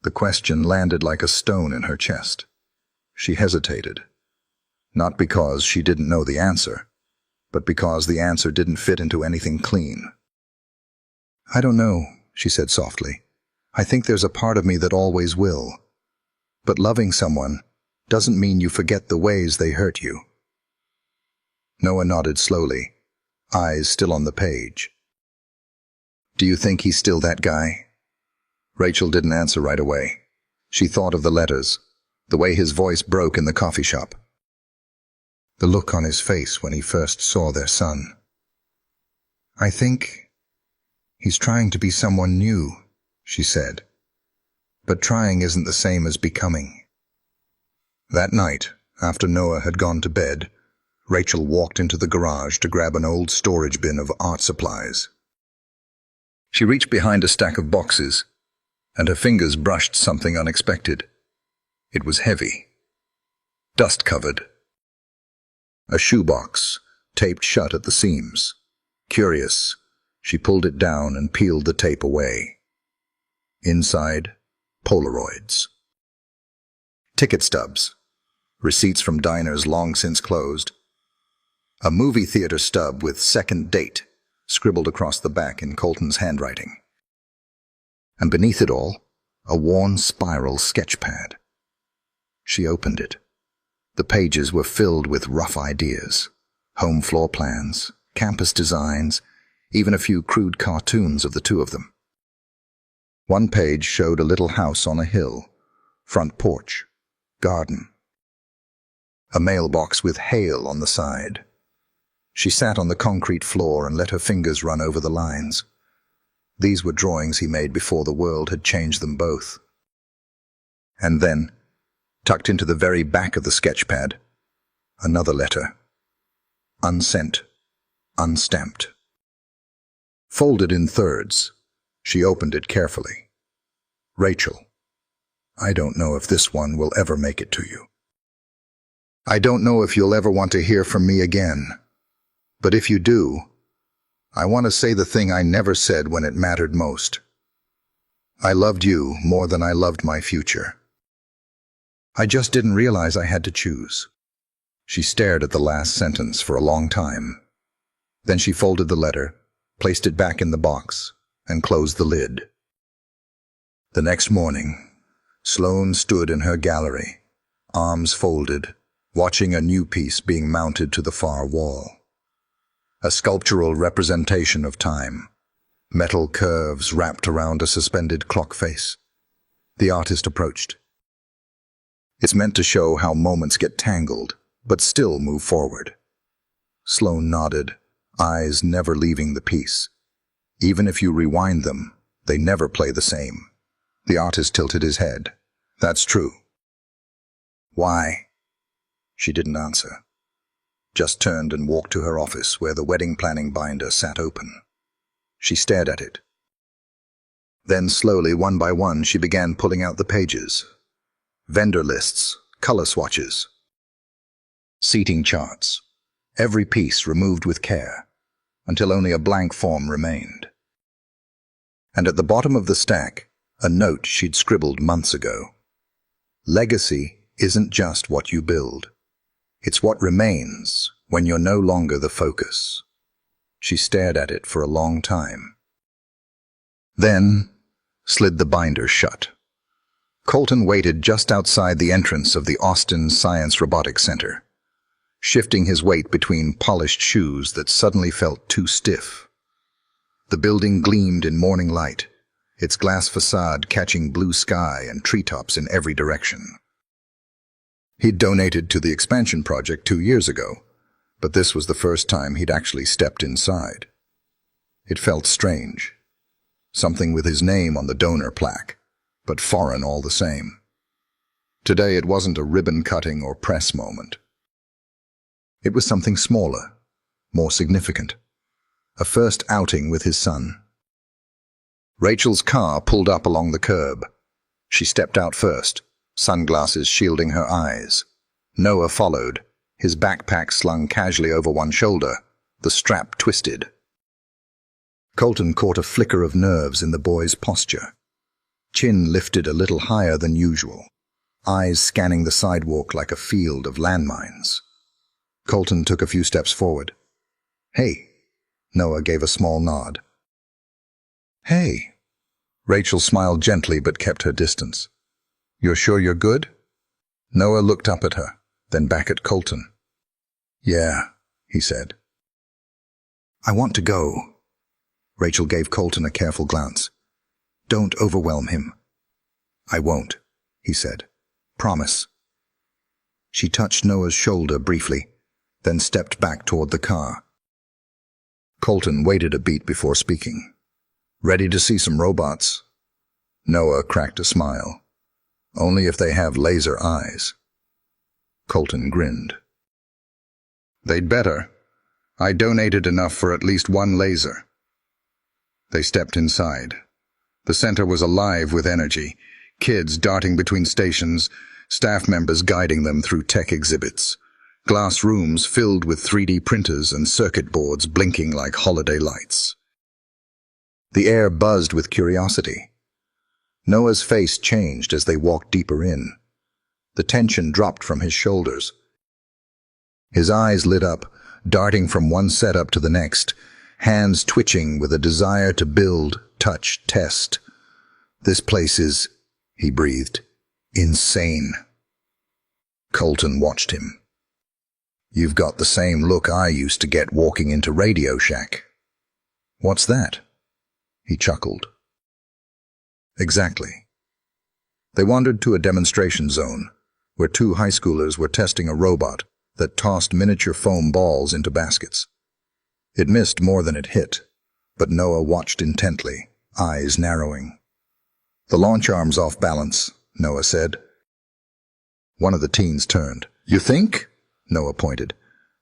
The question landed like a stone in her chest. She hesitated, not because she didn't know the answer, but because the answer didn't fit into anything clean. "I don't know," she said softly. "I think there's a part of me that always will. But loving someone doesn't mean you forget the ways they hurt you." Noah nodded slowly, eyes still on the page. "Do you think he's still that guy?" Rachel didn't answer right away. She thought of the letters, the way his voice broke in the coffee shop, the look on his face when he first saw their son. "I think he's trying to be someone new," she said. "But trying isn't the same as becoming." That night, after Noah had gone to bed, Rachel walked into the garage to grab an old storage bin of art supplies. She reached behind a stack of boxes, and her fingers brushed something unexpected. It was heavy, dust-covered. A shoebox, taped shut at the seams. Curious, she pulled it down and peeled the tape away. Inside, Polaroids. Ticket stubs, receipts from diners long since closed. A movie theater stub with second date scribbled across the back in Colton's handwriting. And beneath it all, a worn spiral sketch pad. She opened it. The pages were filled with rough ideas, home floor plans, campus designs, even a few crude cartoons of the two of them. One page showed a little house on a hill, front porch, garden. A mailbox with hail on the side. She sat on the concrete floor and let her fingers run over the lines. These were drawings he made before the world had changed them both. And then, tucked into the very back of the sketchpad, another letter. Unsent, unstamped. Folded in thirds, she opened it carefully. "Rachel, I don't know if this one will ever make it to you. I don't know if you'll ever want to hear from me again. But if you do, I want to say the thing I never said when it mattered most. I loved you more than I loved my future. I just didn't realize I had to choose." She stared at the last sentence for a long time. Then she folded the letter, placed it back in the box, and closed the lid. The next morning, Sloane stood in her gallery, arms folded, watching a new piece being mounted to the far wall. A sculptural representation of time, metal curves wrapped around a suspended clock face. The artist approached. "It's meant to show how moments get tangled, but still move forward." Sloane nodded, eyes never leaving the piece. Even if you rewind them, they never play the same. The artist tilted his head. "That's true." "Why?" She didn't answer. Just turned and walked to her office where the wedding planning binder sat open. She stared at it. Then slowly, one by one, she began pulling out the pages. Vendor lists, color swatches, seating charts, every piece removed with care, until only a blank form remained. And at the bottom of the stack, a note she'd scribbled months ago. "Legacy isn't just what you build. It's what remains when you're no longer the focus." She stared at it for a long time. Then slid the binder shut. Colton waited just outside the entrance of the Austin Science Robotics Center, shifting his weight between polished shoes that suddenly felt too stiff. The building gleamed in morning light, its glass facade catching blue sky and treetops in every direction. He'd donated to the expansion project 2 years ago, but this was the first time he'd actually stepped inside. It felt strange. Something with his name on the donor plaque, but foreign all the same. Today it wasn't a ribbon-cutting or press moment. It was something smaller, more significant. A first outing with his son. Rachel's car pulled up along the curb. She stepped out first, sunglasses shielding her eyes. Noah followed, his backpack slung casually over one shoulder, the strap twisted. Colton caught a flicker of nerves in the boy's posture. Chin lifted a little higher than usual, eyes scanning the sidewalk like a field of landmines. Colton took a few steps forward. "Hey." Noah gave a small nod. "Hey." Rachel smiled gently but kept her distance. "You're sure you're good?" Noah looked up at her, then back at Colton. "Yeah," he said. "I want to go." Rachel gave Colton a careful glance. "Don't overwhelm him." "I won't," he said. "Promise." She touched Noah's shoulder briefly, then stepped back toward the car. Colton waited a beat before speaking. "Ready to see some robots?" Noah cracked a smile. "Only if they have laser eyes." Colton grinned. "They'd better. I donated enough for at least one laser." They stepped inside. The center was alive with energy, kids darting between stations, staff members guiding them through tech exhibits, glass rooms filled with 3D printers and circuit boards blinking like holiday lights. The air buzzed with curiosity. Noah's face changed as they walked deeper in. The tension dropped from his shoulders. His eyes lit up, darting from one setup to the next, hands twitching with a desire to build, touch, test. "This place is," he breathed, "insane." Colton watched him. "You've got the same look I used to get walking into Radio Shack." "What's that?" He chuckled. "Exactly." They wandered to a demonstration zone, where two high schoolers were testing a robot that tossed miniature foam balls into baskets. It missed more than it hit, but Noah watched intently, eyes narrowing. "The launch arm's off balance," Noah said. One of the teens turned. "You think?" Noah pointed.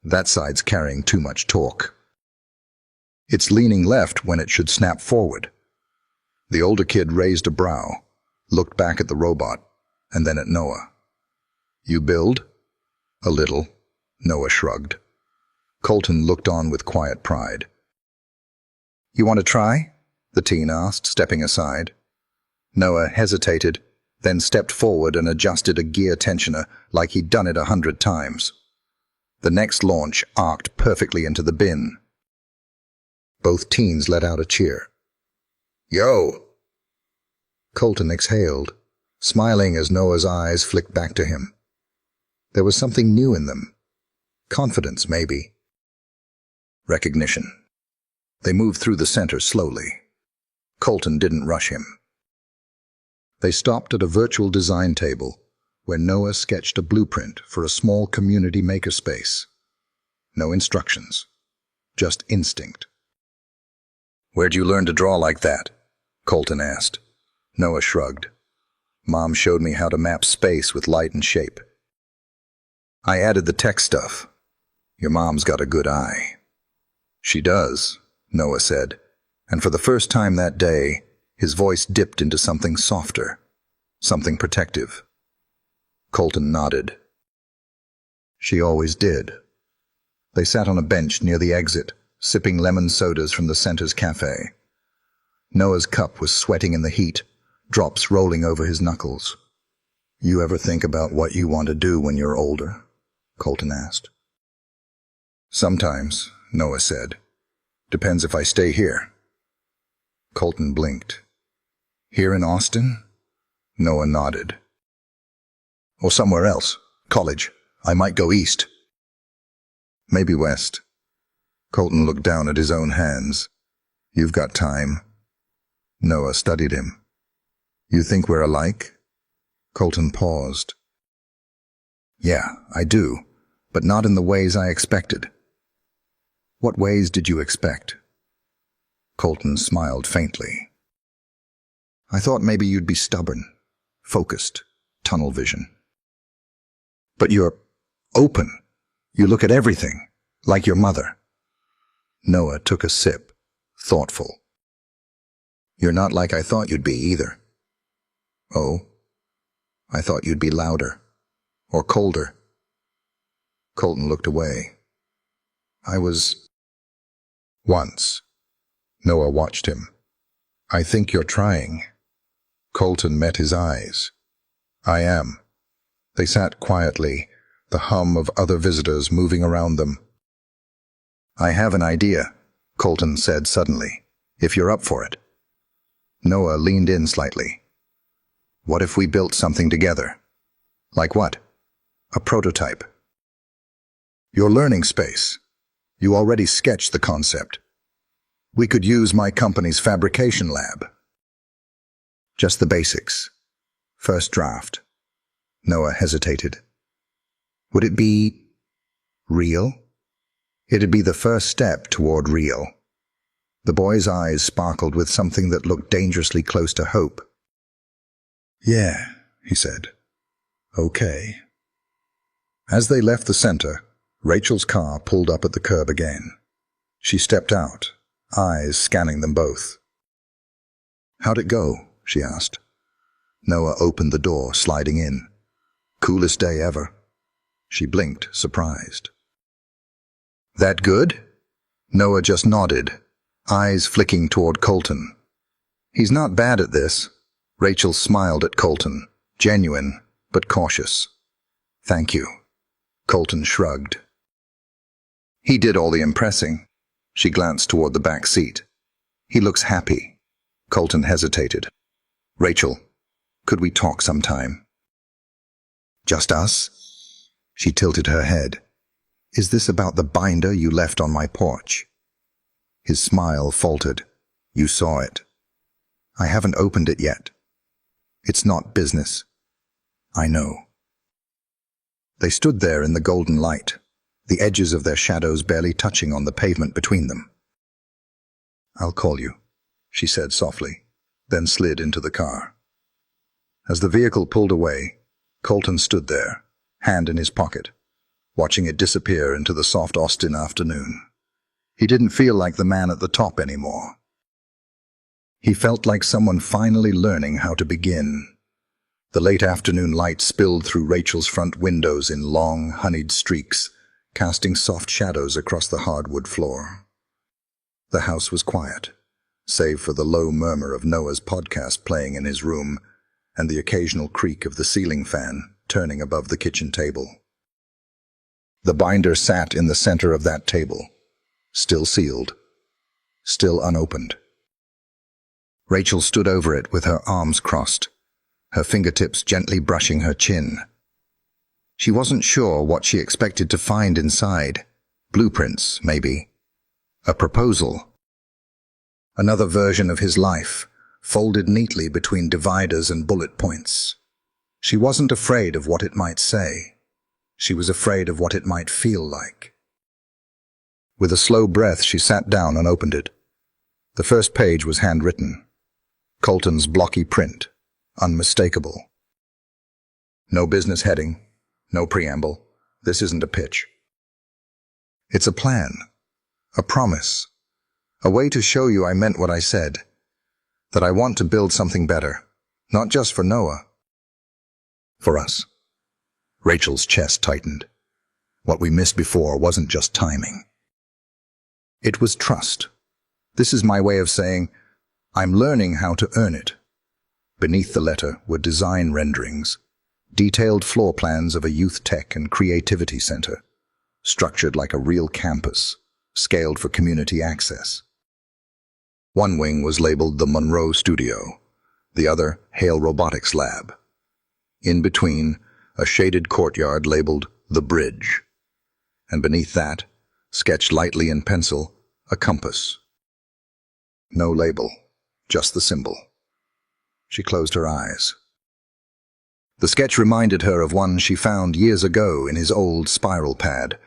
"That side's carrying too much torque. It's leaning left when it should snap forward." The older kid raised a brow, looked back at the robot, and then at Noah. "You build?" "A little," Noah shrugged. Colton looked on with quiet pride. "You want to try?" the teen asked, stepping aside. Noah hesitated, then stepped forward and adjusted a gear tensioner like he'd done it 100 times. The next launch arced perfectly into the bin. Both teens let out a cheer. "Yo!" Colton exhaled, smiling as Noah's eyes flicked back to him. There was something new in them. Confidence, maybe. Recognition. They moved through the center slowly. Colton didn't rush him. They stopped at a virtual design table where Noah sketched a blueprint for a small community makerspace. No instructions, just instinct. "Where'd you learn to draw like that?" Colton asked. Noah shrugged. "Mom showed me how to map space with light and shape. I added the tech stuff. Your mom's got a good eye." "She does," Noah said, and for the first time that day, his voice dipped into something softer, something protective. Colton nodded. "She always did." They sat on a bench near the exit, sipping lemon sodas from the center's cafe. Noah's cup was sweating in the heat, drops rolling over his knuckles. "You ever think about what you want to do when you're older?" Colton asked. "Sometimes," Noah said. "Depends if I stay here." Colton blinked. "Here in Austin?" Noah nodded. "Or somewhere else. College. I might go east." "Maybe west." Colton looked down at his own hands. "You've got time." Noah studied him. "You think we're alike?" Colton paused. "Yeah, I do, but not in the ways I expected." "What ways did you expect?" Colton smiled faintly. "I thought maybe you'd be stubborn, focused, tunnel vision. But you're open. You look at everything, like your mother." Noah took a sip, thoughtful. "You're not like I thought you'd be either." "Oh?" I thought you'd be louder. Or colder. Colton looked away. I was... Once. Noah watched him. I think you're trying. Colton met his eyes. I am. They sat quietly, the hum of other visitors moving around them. I have an idea, Colton said suddenly, if you're up for it. Noah leaned in slightly. What if we built something together? Like what? A prototype. Your learning space. You already sketched the concept. We could use my company's fabrication lab. Just the basics. First draft. Noah hesitated. Would it be real? It'd be the first step toward real. The boy's eyes sparkled with something that looked dangerously close to hope. Yeah, he said. Okay. As they left the center, Rachel's car pulled up at the curb again. She stepped out, eyes scanning them both. How'd it go? She asked. Noah opened the door, sliding in. Coolest day ever. She blinked, surprised. That good? Noah just nodded, eyes flicking toward Colton. He's not bad at this. Rachel smiled at Colton, genuine but cautious. Thank you. Colton shrugged. He did all the impressing. She glanced toward the back seat. He looks happy. Colton hesitated. Rachel, could we talk sometime? Just us? She tilted her head. Is this about the binder you left on my porch? His smile faltered. You saw it. I haven't opened it yet. It's not business. I know. They stood there in the golden light, the edges of their shadows barely touching on the pavement between them. I'll call you, she said softly, then slid into the car. As the vehicle pulled away, Colton stood there, hand in his pocket, watching it disappear into the soft Austin afternoon. He didn't feel like the man at the top anymore. He felt like someone finally learning how to begin. The late afternoon light spilled through Rachel's front windows in long, honeyed streaks, casting soft shadows across the hardwood floor. The house was quiet, save for the low murmur of Noah's podcast playing in his room and the occasional creak of the ceiling fan turning above the kitchen table. The binder sat in the center of that table, still sealed, still unopened. Rachel stood over it with her arms crossed, her fingertips gently brushing her chin. She wasn't sure what she expected to find inside. Blueprints, maybe. A proposal. Another version of his life, folded neatly between dividers and bullet points. She wasn't afraid of what it might say. She was afraid of what it might feel like. With a slow breath, she sat down and opened it. The first page was handwritten. Colton's blocky print, unmistakable. No business heading, no preamble. This isn't a pitch. It's a plan, a promise, a way to show you I meant what I said, that I want to build something better, not just for Noah, for us. Rachel's chest tightened. What we missed before wasn't just timing. It was trust. This is my way of saying, I'm learning how to earn it. Beneath the letter were design renderings, detailed floor plans of a youth tech and creativity center, structured like a real campus, scaled for community access. One wing was labeled the Monroe Studio, the other Hale Robotics Lab. In between, a shaded courtyard labeled The Bridge, and beneath that, sketched lightly in pencil, a compass. No label, just the symbol. She closed her eyes. The sketch reminded her of one she found years ago in his old spiral pad,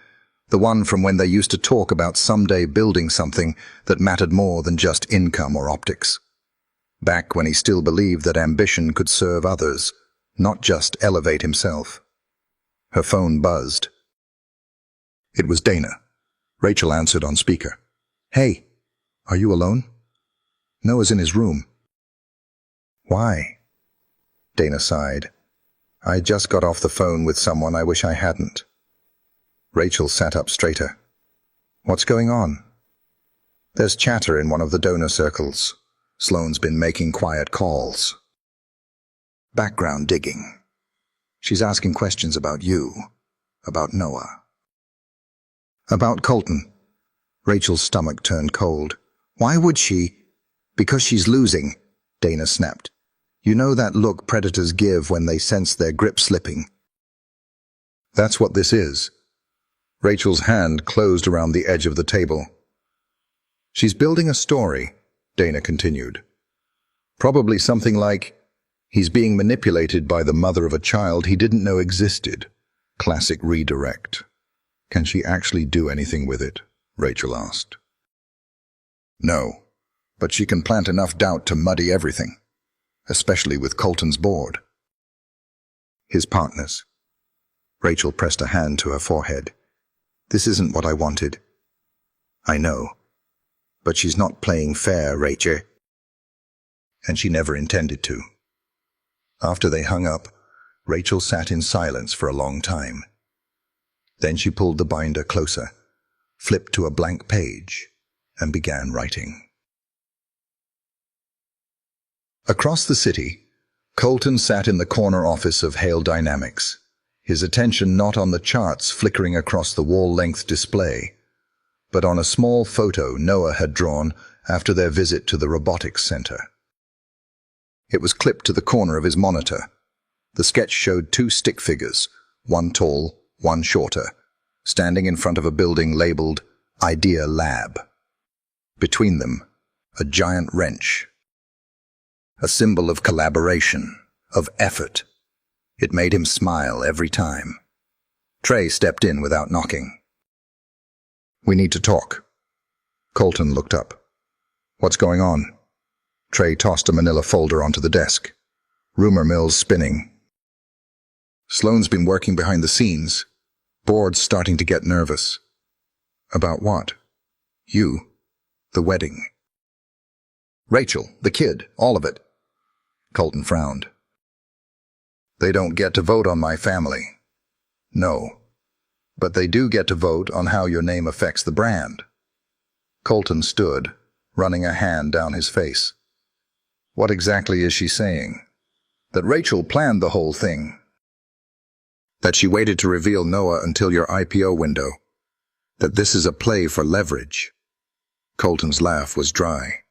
the one from when they used to talk about someday building something that mattered more than just income or optics. Back when he still believed that ambition could serve others, not just elevate himself. Her phone buzzed. It was Dana. Rachel answered on speaker. Hey, are you alone? Noah's in his room. Why? Dana sighed. I just got off the phone with someone I wish I hadn't. Rachel sat up straighter. What's going on? There's chatter in one of the donor circles. Sloane's been making quiet calls. Background digging. She's asking questions about you, about Noah. About Colton. Rachel's stomach turned cold. Why would she? Because she's losing, Dana snapped. You know that look predators give when they sense their grip slipping. That's what this is. Rachel's hand closed around the edge of the table. She's building a story, Dana continued. Probably something like, he's being manipulated by the mother of a child he didn't know existed. Classic redirect. Can she actually do anything with it? Rachel asked. No, but she can plant enough doubt to muddy everything, especially with Colton's board. His partners. Rachel pressed a hand to her forehead. This isn't what I wanted. I know. But she's not playing fair, Rachel. And she never intended to. After they hung up, Rachel sat in silence for a long time. Then she pulled the binder closer, flipped to a blank page, and began writing. Across the city, Colton sat in the corner office of Hale Dynamics, his attention not on the charts flickering across the wall-length display, but on a small photo Noah had drawn after their visit to the robotics center. It was clipped to the corner of his monitor. The sketch showed two stick figures, one tall, one shorter, standing in front of a building labeled Idea Lab. Between them, a giant wrench. A symbol of collaboration, of effort. It made him smile every time. Trey stepped in without knocking. We need to talk. Colton looked up. What's going on? Trey tossed a manila folder onto the desk. Rumor mills spinning. Sloane's been working behind the scenes. Board's starting to get nervous. About what? You. The wedding. Rachel, the kid, all of it. Colton frowned. They don't get to vote on my family. No. But they do get to vote on how your name affects the brand. Colton stood, running a hand down his face. What exactly is she saying? That Rachel planned the whole thing. That she waited to reveal Noah until your IPO window. That this is a play for leverage. Colton's laugh was dry.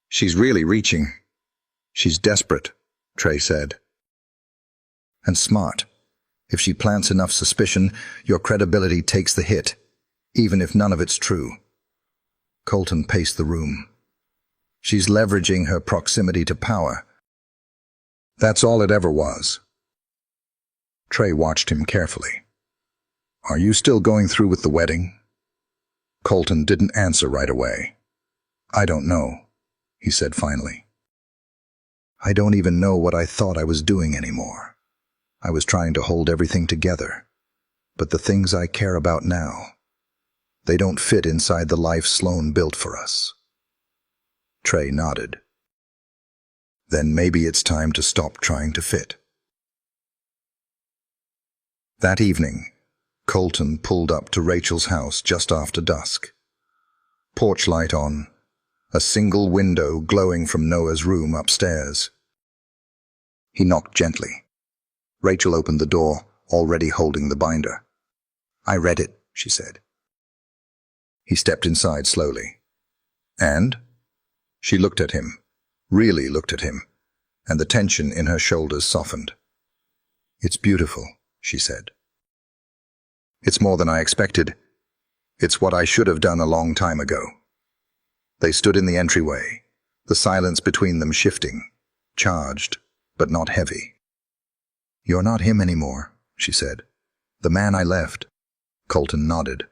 She's really reaching. She's desperate, Trey said. And smart. If she plants enough suspicion, your credibility takes the hit, even if none of it's true. Colton paced the room. She's leveraging her proximity to power. That's all it ever was. Trey watched him carefully. Are you still going through with the wedding? Colton didn't answer right away. I don't know, he said finally. I don't even know what I thought I was doing anymore. I was trying to hold everything together. But the things I care about now, they don't fit inside the life Sloane built for us. Trey nodded. Then maybe it's time to stop trying to fit. That evening, Colton pulled up to Rachel's house just after dusk. Porch light on, a single window glowing from Noah's room upstairs. He knocked gently. Rachel opened the door, already holding the binder. I read it, she said. He stepped inside slowly. And? She looked at him, really looked at him, and the tension in her shoulders softened. It's beautiful, she said. It's more than I expected. It's what I should have done a long time ago. They stood in the entryway, the silence between them shifting, charged, but not heavy. You're not him anymore, she said. The man I left. Colton nodded.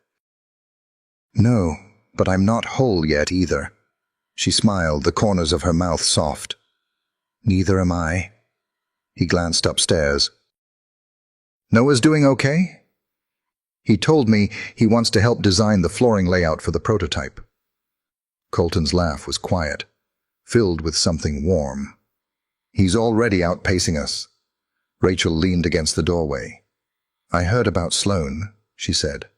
No, but I'm not whole yet either. She smiled, the corners of her mouth soft. Neither am I. He glanced upstairs. Noah's doing okay? He told me he wants to help design the flooring layout for the prototype. Colton's laugh was quiet, filled with something warm. He's already outpacing us. Rachel leaned against the doorway. "I heard about Sloane," she said.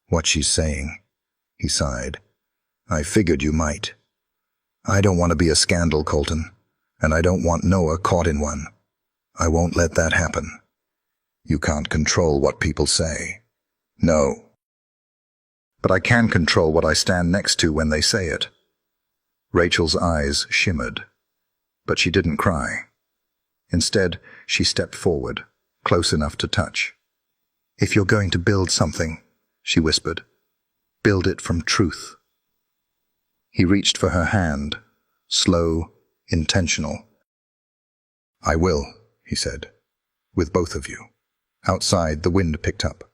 "What she's saying," he sighed. "I figured you might. I don't want to be a scandal, Colton, and I don't want Noah caught in one. I won't let that happen. You can't control what people say." "No. But I can control what I stand next to when they say it." Rachel's eyes shimmered, but she didn't cry. Instead, she stepped forward, close enough to touch. "If you're going to build something," she whispered, "build it from truth." He reached for her hand, slow, intentional. "I will," he said, "with both of you." Outside, the wind picked up,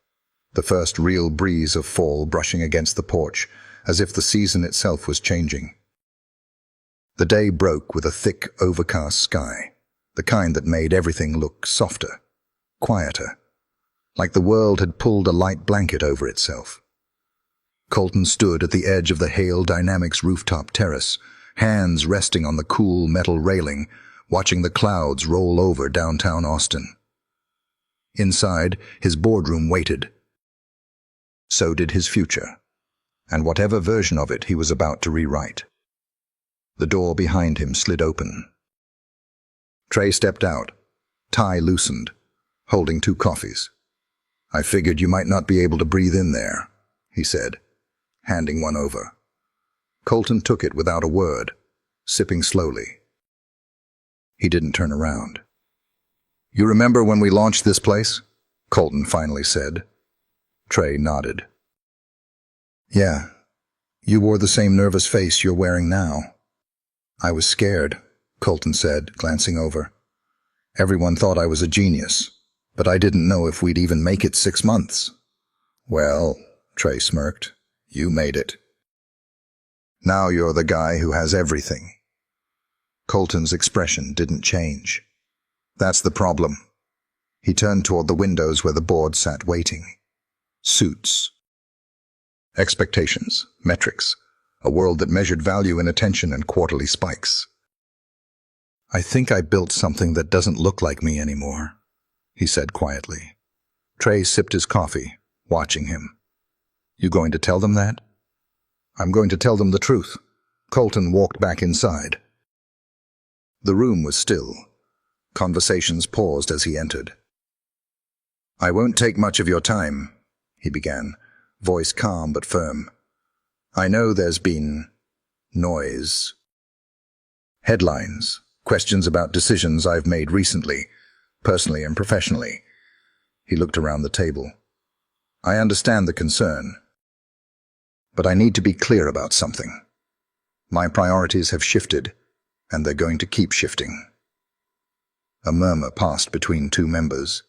the first real breeze of fall brushing against the porch, as if the season itself was changing. The day broke with a thick, overcast sky, the kind that made everything look softer, quieter, like the world had pulled a light blanket over itself. Colton stood at the edge of the Hale Dynamics rooftop terrace, hands resting on the cool metal railing, watching the clouds roll over downtown Austin. Inside, his boardroom waited. So did his future, and whatever version of it he was about to rewrite. The door behind him slid open. Trey stepped out, tie loosened, holding 2 coffees. "I figured you might not be able to breathe in there," he said, handing one over. Colton took it without a word, sipping slowly. He didn't turn around. "You remember when we launched this place?" Colton finally said. Trey nodded. "Yeah, you wore the same nervous face you're wearing now." "I was scared," Colton said, glancing over. "Everyone thought I was a genius, but I didn't know if we'd even make it 6 months." "Well," Trey smirked, "you made it. Now you're the guy who has everything." Colton's expression didn't change. "That's the problem." He turned toward the windows where the board sat waiting. Suits. Expectations, metrics, a world that measured value in attention and quarterly spikes. "I think I built something that doesn't look like me anymore," he said quietly. Trey sipped his coffee, watching him. "You going to tell them that?" "I'm going to tell them the truth." Colton walked back inside. The room was still. Conversations paused as he entered. "I won't take much of your time," he began, voice calm but firm. "I know there's been noise. Headlines, questions about decisions I've made recently, personally and professionally." He looked around the table. "I understand the concern. But I need to be clear about something. My priorities have shifted, and they're going to keep shifting." A murmur passed between 2 members.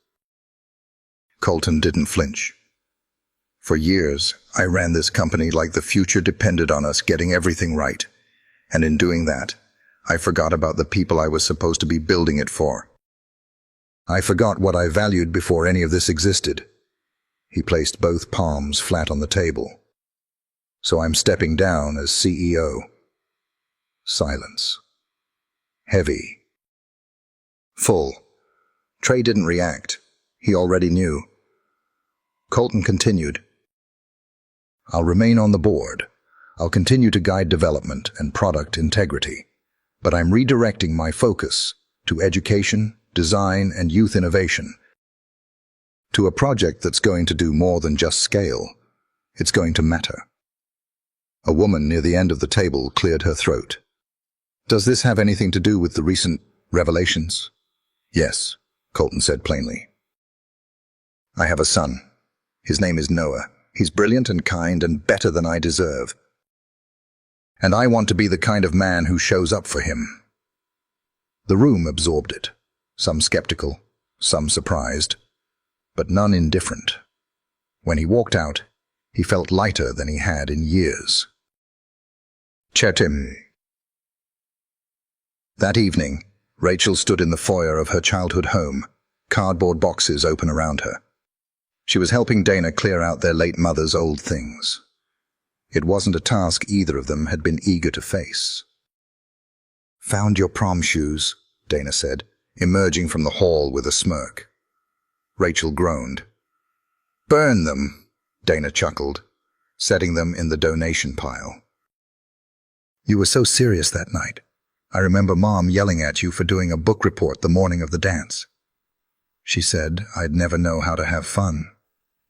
Colton didn't flinch. "For years, I ran this company like the future depended on us getting everything right, and in doing that, I forgot about the people I was supposed to be building it for. I forgot what I valued before any of this existed." He placed both palms flat on the table. "So I'm stepping down as CEO." Silence. Heavy. Full. Trey didn't react. He already knew. Colton continued. "I'll remain on the board. I'll continue to guide development and product integrity. But I'm redirecting my focus to education, design, and youth innovation. To a project that's going to do more than just scale. It's going to matter." A woman near the end of the table cleared her throat. "Does this have anything to do with the recent revelations?" "Yes," Colton said plainly. "I have a son. His name is Noah. He's brilliant and kind and better than I deserve. And I want to be the kind of man who shows up for him." The room absorbed it, some skeptical, some surprised, but none indifferent. When he walked out, he felt lighter than he had in years. Chetim. That evening, Rachel stood in the foyer of her childhood home, cardboard boxes open around her. She was helping Dana clear out their late mother's old things. It wasn't a task either of them had been eager to face. "Found your prom shoes," Dana said, emerging from the hall with a smirk. Rachel groaned. "Burn them," Dana chuckled, setting them in the donation pile. "You were so serious that night. I remember Mom yelling at you for doing a book report the morning of the dance." "She said I'd never know how to have fun,"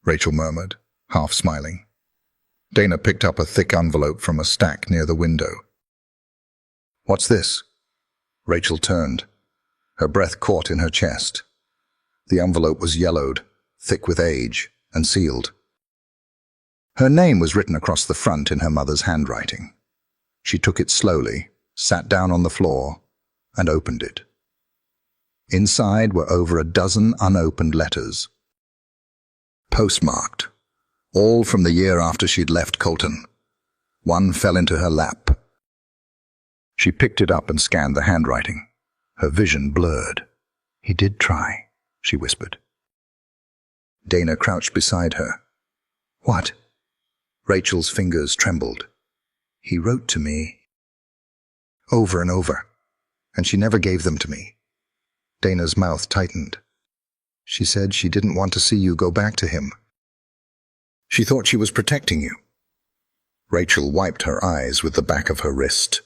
Rachel murmured, half smiling. Dana picked up a thick envelope from a stack near the window. "What's this?" Rachel turned. Her breath caught in her chest. The envelope was yellowed, thick with age, and sealed. Her name was written across the front in her mother's handwriting. She took it slowly, sat down on the floor, and opened it. Inside were over a dozen unopened letters, postmarked, all from the year after she'd left Colton. One fell into her lap. She picked it up and scanned the handwriting. Her vision blurred. "He did try," she whispered. Dana crouched beside her. "What?" Rachel's fingers trembled. "He wrote to me over and over, and she never gave them to me." Dana's mouth tightened. "She said she didn't want to see you go back to him. She thought she was protecting you." Rachel wiped her eyes with the back of her wrist.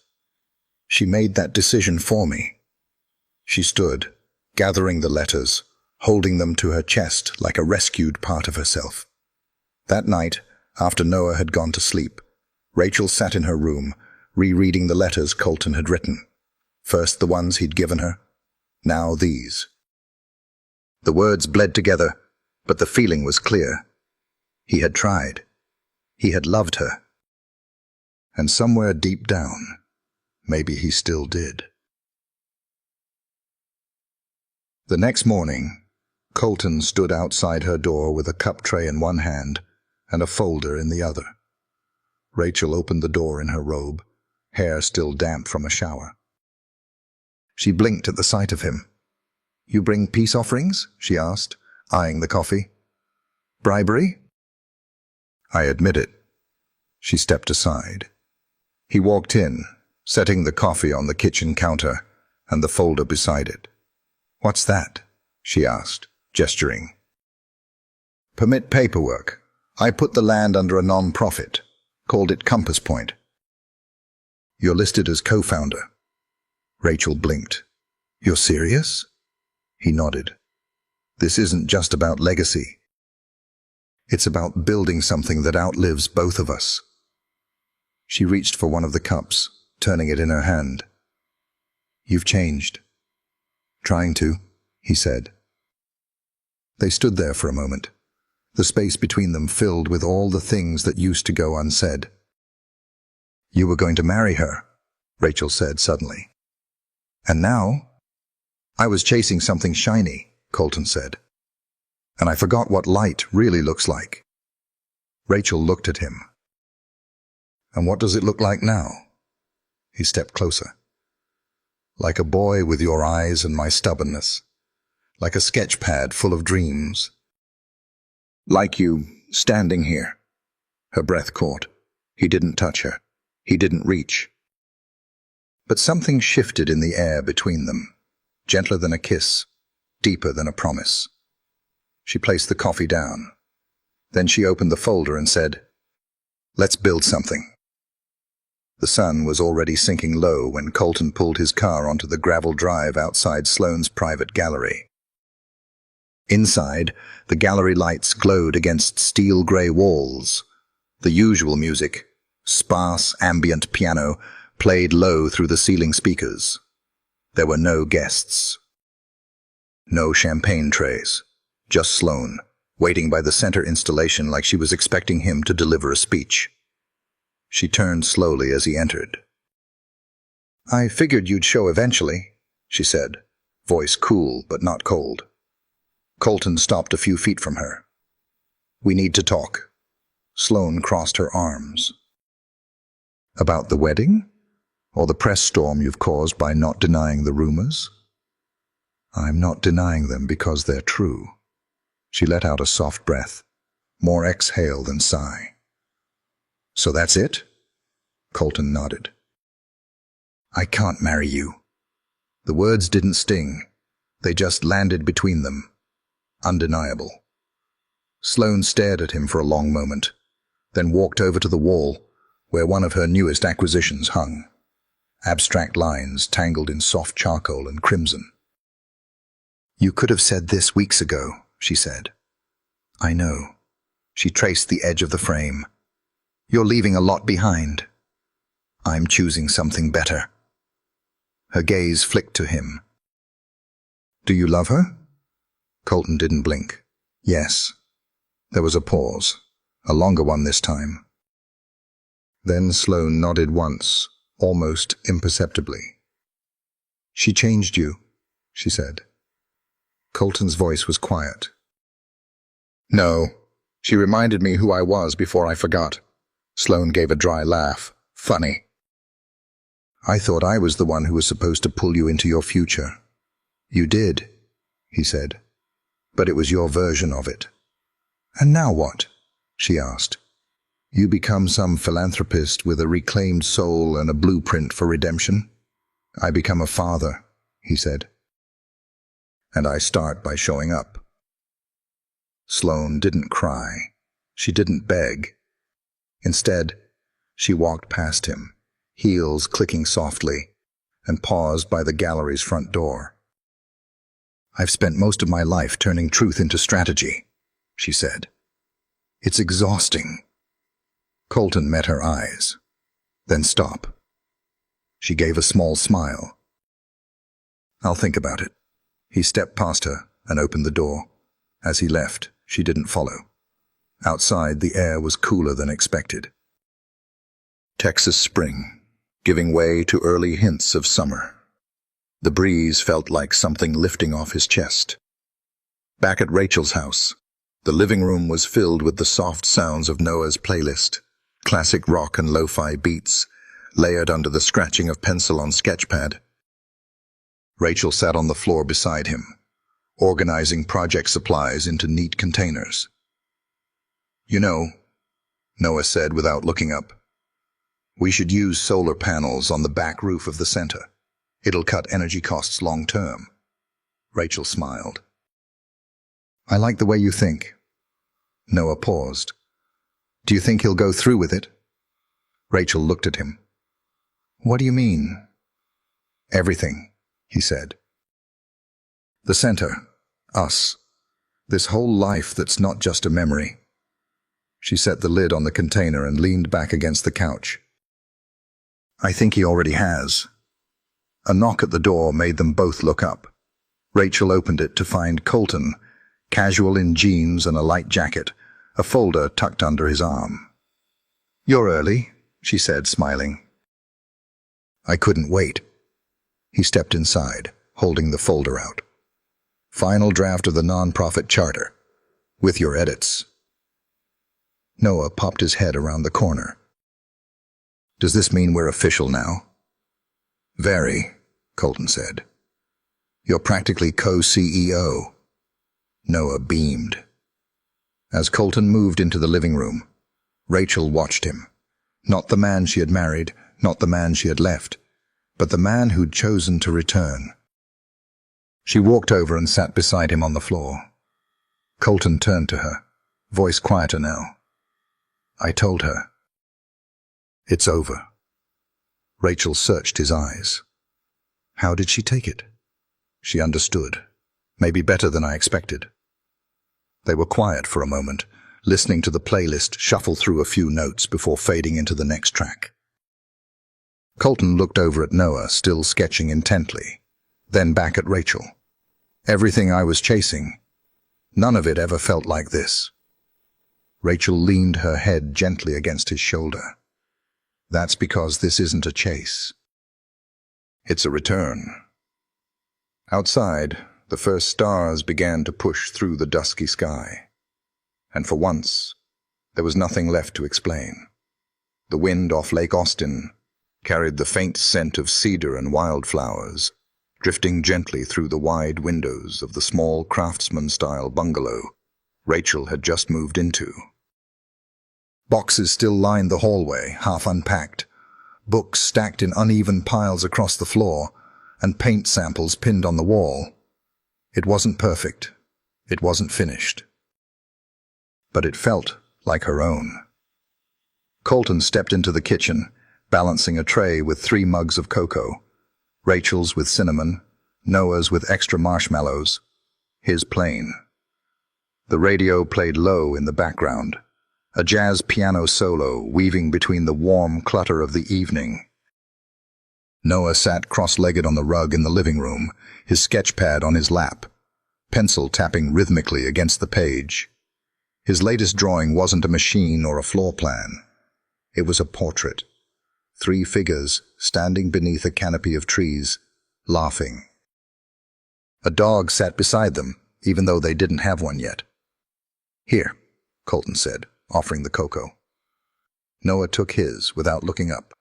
"She made that decision for me." She stood, gathering the letters, holding them to her chest like a rescued part of herself. That night, after Noah had gone to sleep, Rachel sat in her room, rereading the letters Colton had written. First the ones he'd given her, now these. The words bled together, but the feeling was clear. He had tried. He had loved her. And somewhere deep down, maybe he still did. The next morning, Colton stood outside her door with a cup tray in one hand and a folder in the other. Rachel opened the door in her robe, hair still damp from a shower. She blinked at the sight of him. "You bring peace offerings?" she asked, eyeing the coffee. "Bribery?" "I admit it." She stepped aside. He walked in, setting the coffee on the kitchen counter and the folder beside it. "What's that?" she asked, gesturing. "Permit paperwork. I put the land under a non-profit. Called it Compass Point." "You're listed as co-founder." Rachel blinked. "You're serious?" He nodded. "This isn't just about legacy. It's about building something that outlives both of us." She reached for one of the cups, turning it in her hand. "You've changed." "Trying to," he said. They stood there for a moment, the space between them filled with all the things that used to go unsaid. "You were going to marry her," Rachel said suddenly. "And now?" "I was chasing something shiny," Colton said. "And I forgot what light really looks like." Rachel looked at him. "And what does it look like now?" He stepped closer. "Like a boy with your eyes and my stubbornness. Like a sketch pad full of dreams. Like you, standing here." Her breath caught. He didn't touch her. He didn't reach. But something shifted in the air between them, gentler than a kiss, deeper than a promise. She placed the coffee down. Then she opened the folder and said, "Let's build something." The sun was already sinking low when Colton pulled his car onto the gravel drive outside Sloane's private gallery. Inside, the gallery lights glowed against steel-gray walls. The usual music, sparse ambient piano, played low through the ceiling speakers. There were no guests. No champagne trays. Just Sloane, waiting by the center installation like she was expecting him to deliver a speech. She turned slowly as he entered. "I figured you'd show eventually," she said, voice cool but not cold. Colton stopped a few feet from her. "We need to talk." Sloane crossed her arms. "About the wedding? Or the press storm you've caused by not denying the rumors?" "I'm not denying them because they're true." She let out a soft breath, more exhale than sigh. "So that's it?" Colton nodded. "I can't marry you." The words didn't sting. They just landed between them. Undeniable. Sloane stared at him for a long moment, then walked over to the wall, where one of her newest acquisitions hung. Abstract lines tangled in soft charcoal and crimson. "You could have said this weeks ago," she said. "I know." She traced the edge of the frame. "You're leaving a lot behind. I'm choosing something better." Her gaze flicked to him. "Do you love her?" Colton didn't blink. "Yes." There was a pause, a longer one this time. Then Sloane nodded once, almost imperceptibly. "She changed you," she said. Colton's voice was quiet. "No, she reminded me who I was before I forgot." Sloane gave a dry laugh. "Funny. I thought I was the one who was supposed to pull you into your future." "You did," he said, "but it was your version of it." "And now what?" she asked. "You become some philanthropist with a reclaimed soul and a blueprint for redemption." "I become a father," he said. "And I start by showing up." Sloane didn't cry. She didn't beg. Instead, she walked past him, heels clicking softly, and paused by the gallery's front door. "I've spent most of my life turning truth into strategy," she said. "It's exhausting." Colton met her eyes. "Then stop." She gave a small smile. "I'll think about it." He stepped past her and opened the door. As he left, she didn't follow. Outside, the air was cooler than expected. Texas spring, giving way to early hints of summer. The breeze felt like something lifting off his chest. Back at Rachel's house, the living room was filled with the soft sounds of Noah's playlist, classic rock and lo-fi beats, layered under the scratching of pencil on sketchpad. Rachel sat on the floor beside him, organizing project supplies into neat containers. "You know," Noah said without looking up, "we should use solar panels on the back roof of the center. It'll cut energy costs long term." Rachel smiled. "I like the way you think." Noah paused. "Do you think he'll go through with it?" Rachel looked at him. "What do you mean?" "Everything," he said. "The center. Us. This whole life that's not just a memory." She set the lid on the container and leaned back against the couch. "I think he already has." A knock at the door made them both look up. Rachel opened it to find Colton, casual in jeans and a light jacket, a folder tucked under his arm. "You're early," she said, smiling. "I couldn't wait." He stepped inside, holding the folder out. "Final draft of the nonprofit charter, with your edits." Noah popped his head around the corner. "Does this mean we're official now?" "Very," Colton said. "You're practically co-CEO." Noah beamed. As Colton moved into the living room, Rachel watched him. Not the man she had married, not the man she had left, but the man who'd chosen to return. She walked over and sat beside him on the floor. Colton turned to her, voice quieter now. "I told her." "It's over." Rachel searched his eyes. "How did she take it?" "She understood. Maybe better than I expected." They were quiet for a moment, listening to the playlist shuffle through a few notes before fading into the next track. Colton looked over at Noah, still sketching intently, then back at Rachel. "Everything I was chasing, none of it ever felt like this." Rachel leaned her head gently against his shoulder. "That's because this isn't a chase. It's a return." Outside, the first stars began to push through the dusky sky. And for once, there was nothing left to explain. The wind off Lake Austin carried the faint scent of cedar and wildflowers, drifting gently through the wide windows of the small craftsman-style bungalow Rachel had just moved into. Boxes still lined the hallway, half unpacked, books stacked in uneven piles across the floor, and paint samples pinned on the wall. It wasn't perfect. It wasn't finished. But it felt like her own. Colton stepped into the kitchen, balancing a tray with 3 mugs of cocoa, Rachel's with cinnamon, Noah's with extra marshmallows, his plain. The radio played low in the background, a jazz piano solo weaving between the warm clutter of the evening. Noah sat cross-legged on the rug in the living room, his sketch pad on his lap, pencil tapping rhythmically against the page. His latest drawing wasn't a machine or a floor plan. It was a portrait. 3 figures standing beneath a canopy of trees, laughing. A dog sat beside them, even though they didn't have one yet. "Here," Colton said, offering the cocoa. Noah took his without looking up.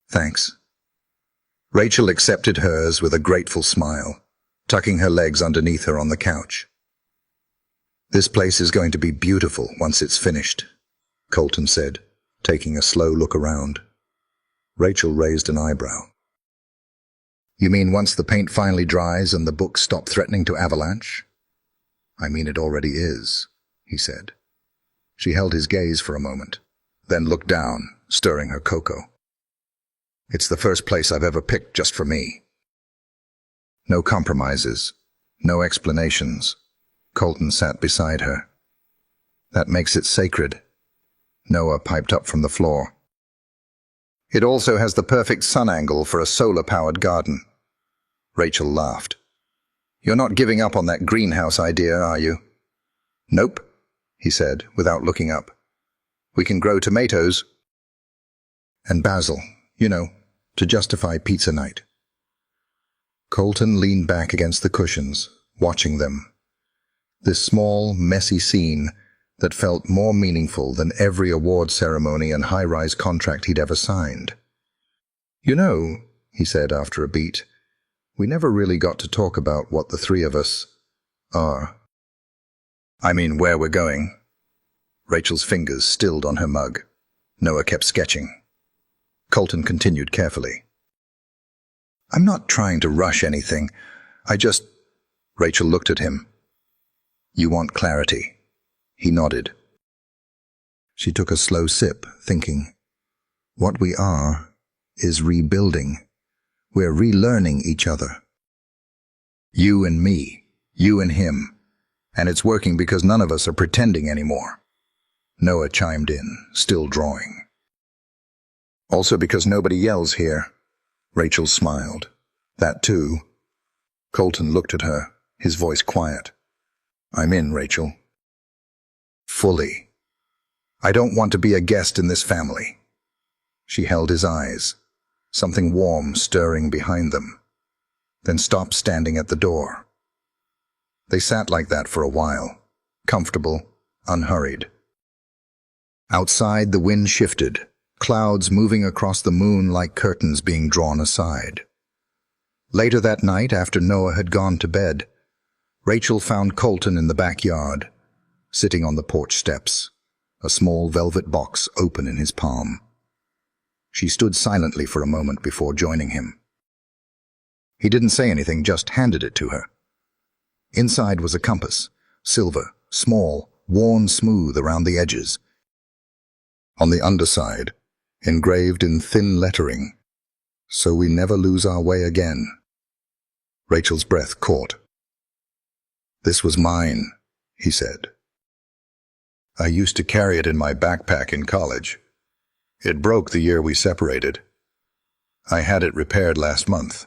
"Thanks." Rachel accepted hers with a grateful smile, tucking her legs underneath her on the couch. "This place is going to be beautiful once it's finished," Colton said, taking a slow look around. Rachel raised an eyebrow. "You mean once the paint finally dries and the books stop threatening to avalanche?" "I mean it already is," he said. She held his gaze for a moment, then looked down, stirring her cocoa. "It's the first place I've ever picked just for me." No compromises, no explanations. Colton sat beside her. "That makes it sacred," Noah piped up from the floor. "It also has the perfect sun angle for a solar-powered garden." Rachel laughed. "You're not giving up on that greenhouse idea, are you?" "Nope," he said, without looking up. "We can grow tomatoes and basil, to justify pizza night." Colton leaned back against the cushions, watching them. This small, messy scene that felt more meaningful than every award ceremony and high-rise contract he'd ever signed. He said after a beat, "we never really got to talk about what the 3 of us are." "I mean where we're going." Rachel's fingers stilled on her mug. Noah kept sketching. Colton continued carefully. "I'm not trying to rush anything. Rachel looked at him. "You want clarity." He nodded. She took a slow sip, thinking, "What we are is rebuilding. We're relearning each other. You and me, you and him. And it's working because none of us are pretending anymore." Noah chimed in, still drawing. "Also because nobody yells here." Rachel smiled. "That too." Colton looked at her, his voice quiet. "I'm in, Rachel. Fully. I don't want to be a guest in this family." She held his eyes, something warm stirring behind them, then stopped standing at the door. They sat like that for a while, comfortable, unhurried. Outside, the wind shifted, clouds moving across the moon like curtains being drawn aside. Later that night, after Noah had gone to bed, Rachel found Colton in the backyard, sitting on the porch steps, a small velvet box open in his palm. She stood silently for a moment before joining him. He didn't say anything, just handed it to her. Inside was a compass, silver, small, worn smooth around the edges. On the underside, engraved in thin lettering, "So we never lose our way again." Rachel's breath caught. "This was mine," he said. "I used to carry it in my backpack in college. It broke the year we separated. I had it repaired last month."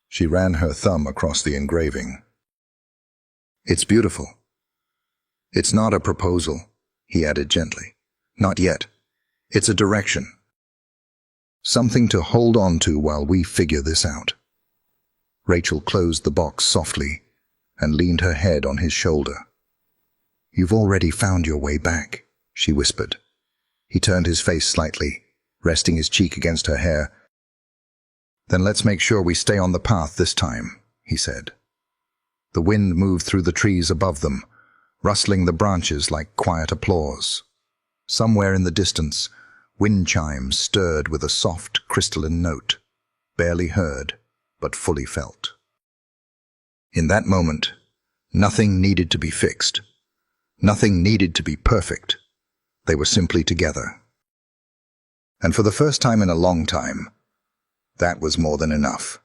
She ran her thumb across the engraving. "It's beautiful." "It's not a proposal," he added gently. "Not yet. It's a direction. Something to hold on to while we figure this out." Rachel closed the box softly and leaned her head on his shoulder. "You've already found your way back," she whispered. He turned his face slightly, resting his cheek against her hair. "Then let's make sure we stay on the path this time," he said. The wind moved through the trees above them, rustling the branches like quiet applause. Somewhere in the distance, wind chimes stirred with a soft, crystalline note, barely heard, but fully felt. In that moment, nothing needed to be fixed. Nothing needed to be perfect. They were simply together. And for the first time in a long time, that was more than enough.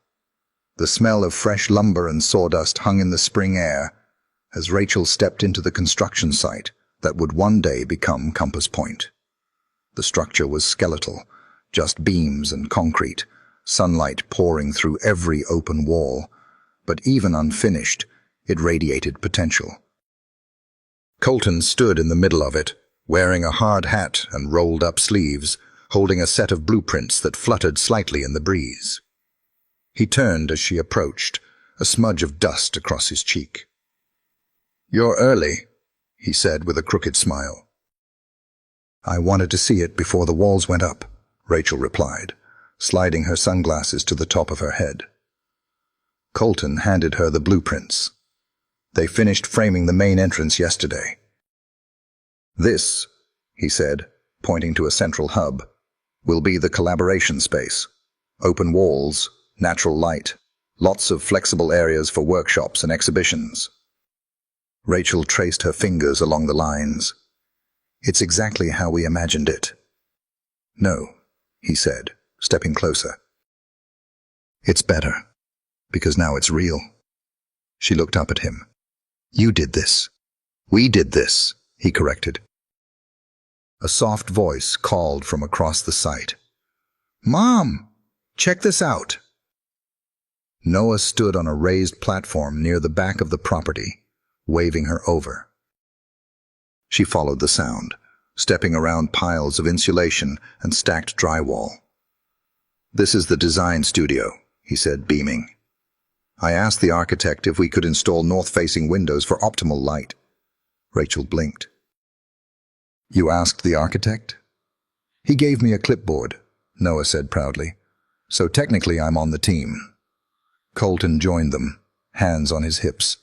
The smell of fresh lumber and sawdust hung in the spring air as Rachel stepped into the construction site that would one day become Compass Point. The structure was skeletal, just beams and concrete, sunlight pouring through every open wall, but even unfinished, it radiated potential. Colton stood in the middle of it, wearing a hard hat and rolled-up sleeves, holding a set of blueprints that fluttered slightly in the breeze. He turned as she approached, a smudge of dust across his cheek. "You're early," he said with a crooked smile. "I wanted to see it before the walls went up," Rachel replied, sliding her sunglasses to the top of her head. Colton handed her the blueprints. "They finished framing the main entrance yesterday." "This," he said, pointing to a central hub, "will be the collaboration space. Open walls, natural light, lots of flexible areas for workshops and exhibitions." Rachel traced her fingers along the lines. "It's exactly how we imagined it." "No," he said, stepping closer. "It's better, because now it's real." She looked up at him. "You did this." "We did this," he corrected. A soft voice called from across the site. "Mom, check this out." Noah stood on a raised platform near the back of the property, waving her over. She followed the sound, stepping around piles of insulation and stacked drywall. "This is the design studio," he said, beaming. "I asked the architect if we could install north-facing windows for optimal light." Rachel blinked. "You asked the architect?" "He gave me a clipboard," Noah said proudly. "So technically I'm on the team." Colton joined them, hands on his hips.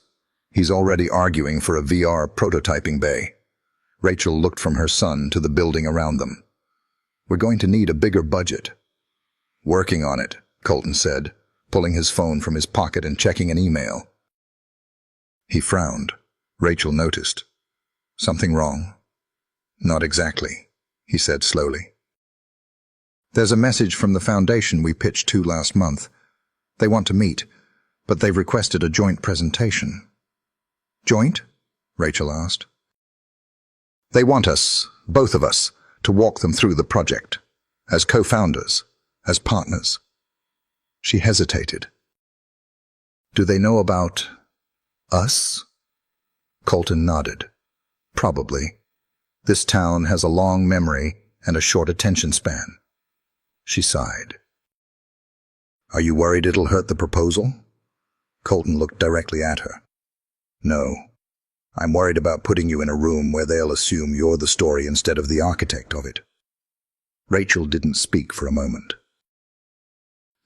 He's already arguing for a VR prototyping bay. Rachel looked from her son to the building around them. "We're going to need a bigger budget." "Working on it," Colton said, pulling his phone from his pocket and checking an email. He frowned. Rachel noticed. "Something wrong?" "Not exactly," he said slowly. "There's a message from the foundation we pitched to last month. They want to meet, but they've requested a joint presentation." "Joint?" Rachel asked. "They want us, both of us, to walk them through the project, as co-founders, as partners." She hesitated. "Do they know about us?" Colton nodded. "Probably. This town has a long memory and a short attention span." She sighed. "Are you worried it'll hurt the proposal?" Colton looked directly at her. "No. I'm worried about putting you in a room where they'll assume you're the story instead of the architect of it." Rachel didn't speak for a moment.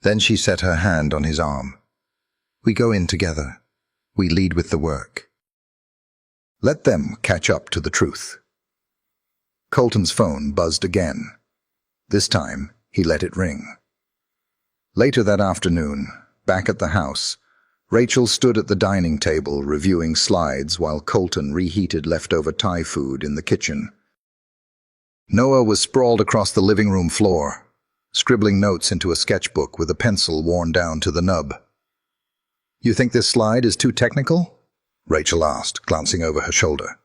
Then she set her hand on his arm. "We go in together. We lead with the work. Let them catch up to the truth." Colton's phone buzzed again. This time, he let it ring. Later that afternoon, back at the house, Rachel stood at the dining table reviewing slides while Colton reheated leftover Thai food in the kitchen. Noah was sprawled across the living room floor, scribbling notes into a sketchbook with a pencil worn down to the nub. "You think this slide is too technical?" Rachel asked, glancing over her shoulder.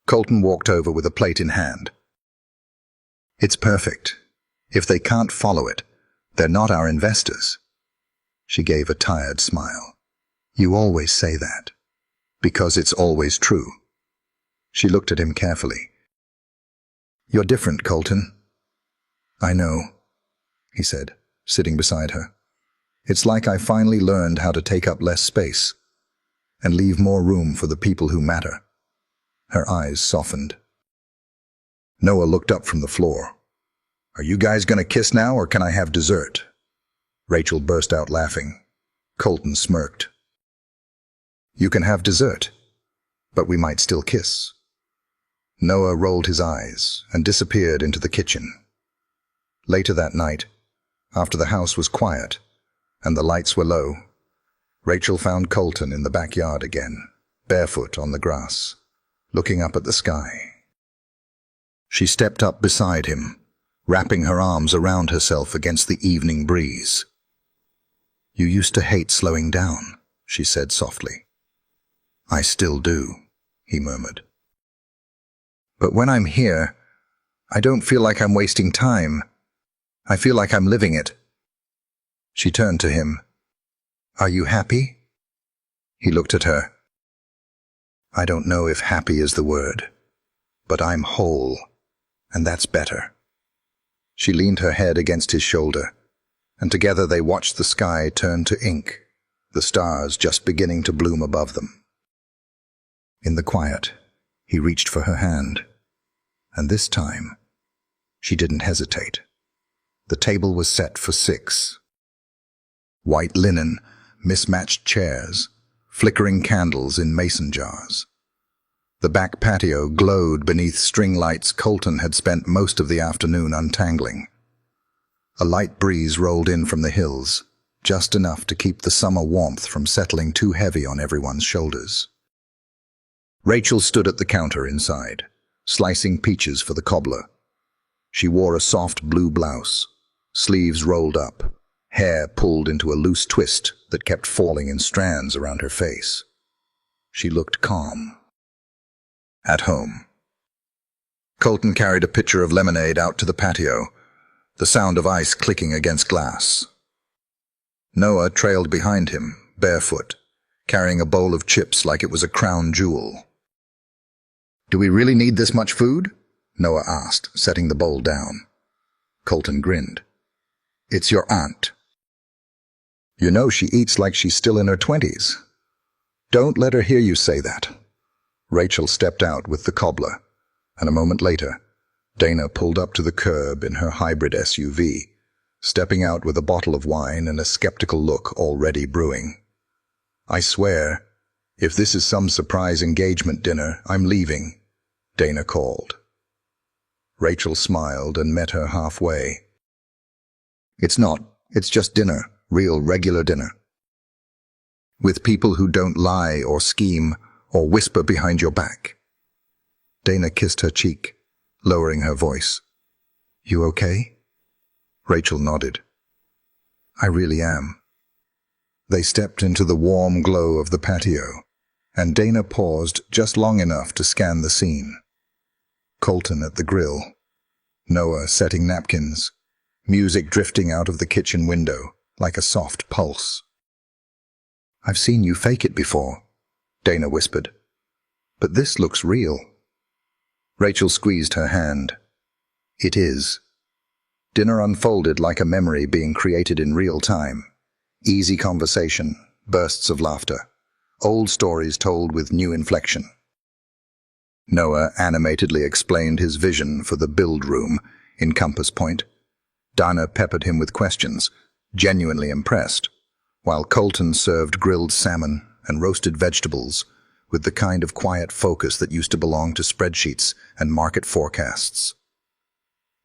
Colton walked over with a plate in hand. "It's perfect. If they can't follow it, they're not our investors." She gave a tired smile. "You always say that, because it's always true." She looked at him carefully. "You're different, Colton." "I know," he said, sitting beside her. "It's like I finally learned how to take up less space and leave more room for the people who matter." Her eyes softened. Noah looked up from the floor. "Are you guys going to kiss now, or can I have dessert?" Rachel burst out laughing. Colton smirked. "You can have dessert, but we might still kiss." Noah rolled his eyes and disappeared into the kitchen. Later that night, after the house was quiet and the lights were low, Rachel found Colton in the backyard again, barefoot on the grass, looking up at the sky. She stepped up beside him, wrapping her arms around herself against the evening breeze. "You used to hate slowing down," she said softly. "I still do," he murmured. "But when I'm here, I don't feel like I'm wasting time. I feel like I'm living it." She turned to him. "Are you happy?" He looked at her. "I don't know if happy is the word, but I'm whole, and that's better." She leaned her head against his shoulder, and together they watched the sky turn to ink, the stars just beginning to bloom above them. In the quiet, he reached for her hand, and this time, she didn't hesitate. The table was set for 6. White linen, mismatched chairs, flickering candles in mason jars. The back patio glowed beneath string lights Colton had spent most of the afternoon untangling. A light breeze rolled in from the hills, just enough to keep the summer warmth from settling too heavy on everyone's shoulders. Rachel stood at the counter inside, slicing peaches for the cobbler. She wore a soft blue blouse, sleeves rolled up, hair pulled into a loose twist that kept falling in strands around her face. She looked calm. At home. Colton carried a pitcher of lemonade out to the patio, the sound of ice clicking against glass. Noah trailed behind him, barefoot, carrying a bowl of chips like it was a crown jewel. "Do we really need this much food?" Noah asked, setting the bowl down. Colton grinned. "It's your aunt. You know she eats like she's still in her 20s. Don't let her hear you say that." Rachel stepped out with the cobbler, and a moment later, Dana pulled up to the curb in her hybrid SUV, stepping out with a bottle of wine and a skeptical look already brewing. "I swear, if this is some surprise engagement dinner, I'm leaving," Dana called. Rachel smiled and met her halfway. "It's not. It's just dinner, real regular dinner. With people who don't lie or scheme or whisper behind your back." Dana kissed her cheek, lowering her voice. "You okay?" Rachel nodded. "I really am." They stepped into the warm glow of the patio, and Dana paused just long enough to scan the scene. Colton at the grill, Noah setting napkins, music drifting out of the kitchen window like a soft pulse. "I've seen you fake it before," Dana whispered. "But this looks real." Rachel squeezed her hand. "It is." Dinner unfolded like a memory being created in real time. Easy conversation, bursts of laughter, old stories told with new inflection. Noah animatedly explained his vision for the build room in Compass Point. Dana peppered him with questions, genuinely impressed, while Colton served grilled salmon and roasted vegetables with the kind of quiet focus that used to belong to spreadsheets and market forecasts.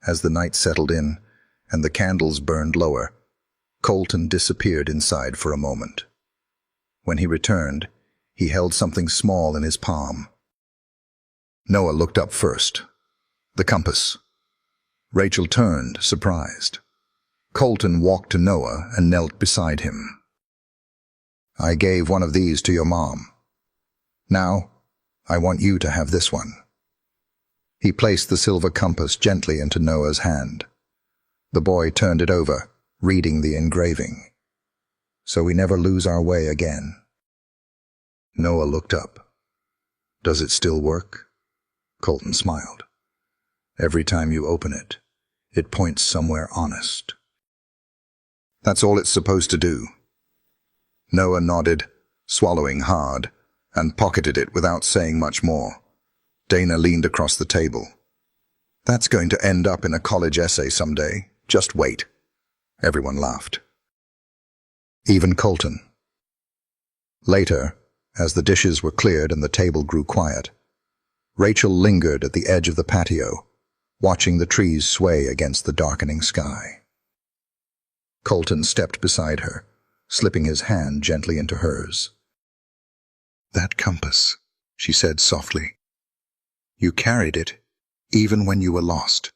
As the night settled in and the candles burned lower, Colton disappeared inside for a moment. When he returned, he held something small in his palm. Noah looked up first. The compass. Rachel turned, surprised. Colton walked to Noah and knelt beside him. "I gave one of these to your mom. Now, I want you to have this one." He placed the silver compass gently into Noah's hand. The boy turned it over, reading the engraving. "So we never lose our way again." Noah looked up. "Does it still work?" Colton smiled. "Every time you open it, it points somewhere honest." "That's all it's supposed to do." Noah nodded, swallowing hard, and pocketed it without saying much more. Dana leaned across the table. "That's going to end up in a college essay someday. Just wait." Everyone laughed. Even Colton. Later, as the dishes were cleared and the table grew quiet, Rachel lingered at the edge of the patio, watching the trees sway against the darkening sky. Colton stepped beside her, slipping his hand gently into hers. "That compass," she said softly. "You carried it, even when you were lost,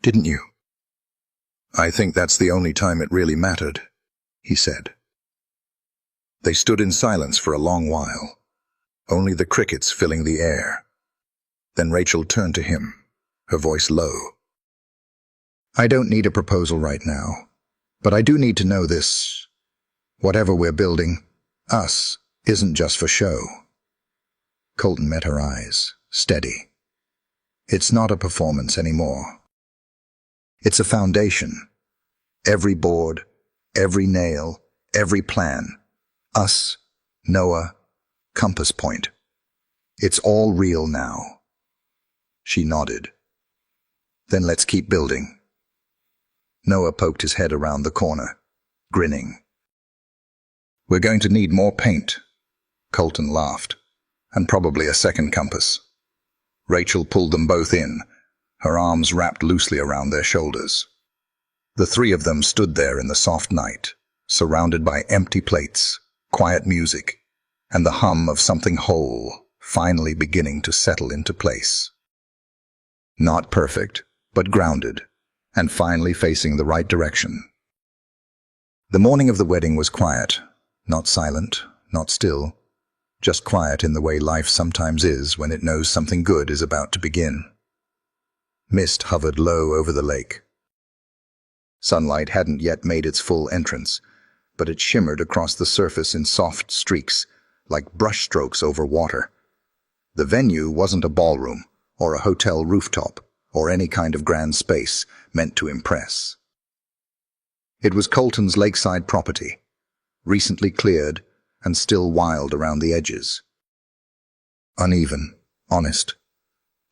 didn't you?" "I think that's the only time it really mattered," he said. They stood in silence for a long while, only the crickets filling the air. Then Rachel turned to him, her voice low. "I don't need a proposal right now, but I do need to know this. Whatever we're building, us, isn't just for show." Colton met her eyes, steady. "It's not a performance anymore. It's a foundation. Every board, every nail, every plan. Us, Noah, compass point. It's all real now." She nodded. "Then let's keep building." Noah poked his head around the corner, grinning. "We're going to need more paint," Colton laughed, "and probably a second compass." Rachel pulled them both in, her arms wrapped loosely around their shoulders. The three of them stood there in the soft night, surrounded by empty plates, quiet music, and the hum of something whole finally beginning to settle into place. Not perfect, but grounded, and finally facing the right direction. The morning of the wedding was quiet, not silent, not still, just quiet in the way life sometimes is when it knows something good is about to begin. Mist hovered low over the lake. Sunlight hadn't yet made its full entrance, but it shimmered across the surface in soft streaks, like brushstrokes over water. The venue wasn't a ballroom, or a hotel rooftop, or any kind of grand space meant to impress. It was Colton's lakeside property, recently cleared and still wild around the edges. Uneven, honest,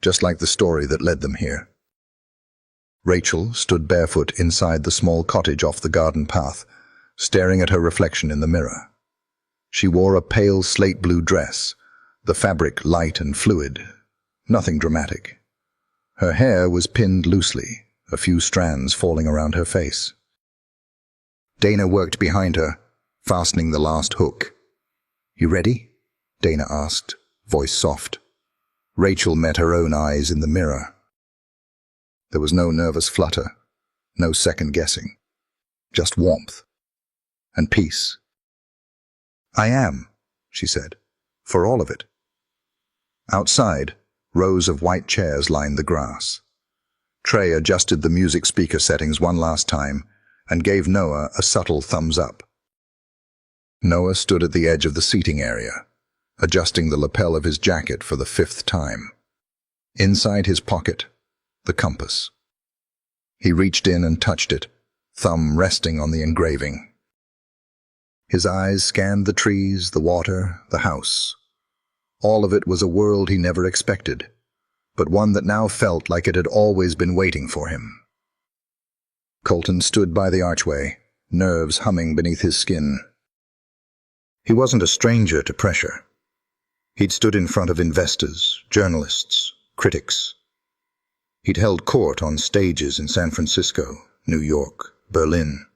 just like the story that led them here. Rachel stood barefoot inside the small cottage off the garden path, staring at her reflection in the mirror. She wore a pale slate blue dress, the fabric light and fluid, nothing dramatic. Her hair was pinned loosely, a few strands falling around her face. Dana worked behind her, fastening the last hook. "You ready?" Dana asked, voice soft. Rachel met her own eyes in the mirror. There was no nervous flutter, no second guessing, just warmth and peace. "I am," she said, "for all of it." Outside, rows of white chairs lined the grass. Trey adjusted the music speaker settings one last time and gave Noah a subtle thumbs up. Noah stood at the edge of the seating area, adjusting the lapel of his jacket for the 5th time. Inside his pocket, the compass. He reached in and touched it, thumb resting on the engraving. His eyes scanned the trees, the water, the house. All of it was a world he never expected, but one that now felt like it had always been waiting for him. Colton stood by the archway, nerves humming beneath his skin. He wasn't a stranger to pressure. He'd stood in front of investors, journalists, critics. He'd held court on stages in San Francisco, New York, Berlin.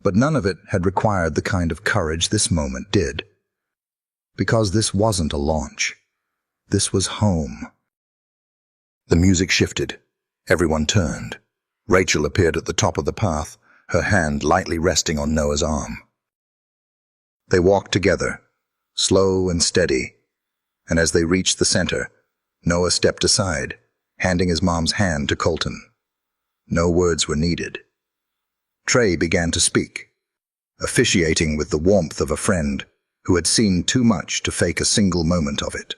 But none of it had required the kind of courage this moment did. Because this wasn't a launch. This was home. The music shifted. Everyone turned. Rachel appeared at the top of the path, her hand lightly resting on Noah's arm. They walked together, slow and steady, and as they reached the center, Noah stepped aside, handing his mom's hand to Colton. No words were needed. Trey began to speak, officiating with the warmth of a friend who had seen too much to fake a single moment of it.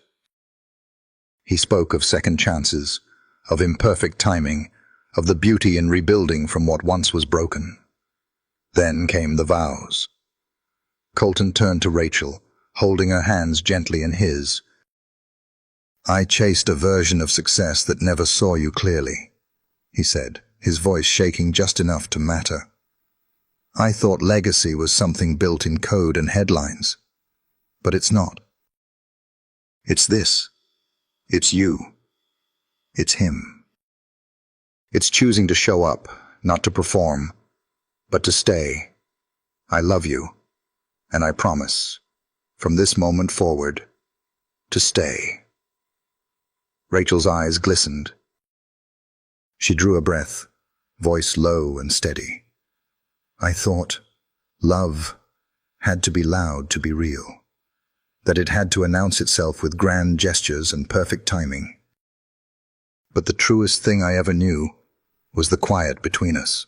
He spoke of second chances, of imperfect timing, of the beauty in rebuilding from what once was broken. Then came the vows. Colton turned to Rachel, holding her hands gently in his. "I chased a version of success that never saw you clearly," he said, his voice shaking just enough to matter. "I thought legacy was something built in code and headlines. But it's not. It's this. It's you. It's him. It's choosing to show up, not to perform, but to stay. I love you, and I promise, from this moment forward, to stay." Rachel's eyes glistened. She drew a breath, voice low and steady. "I thought love had to be loud to be real, that it had to announce itself with grand gestures and perfect timing. But the truest thing I ever knew was the quiet between us.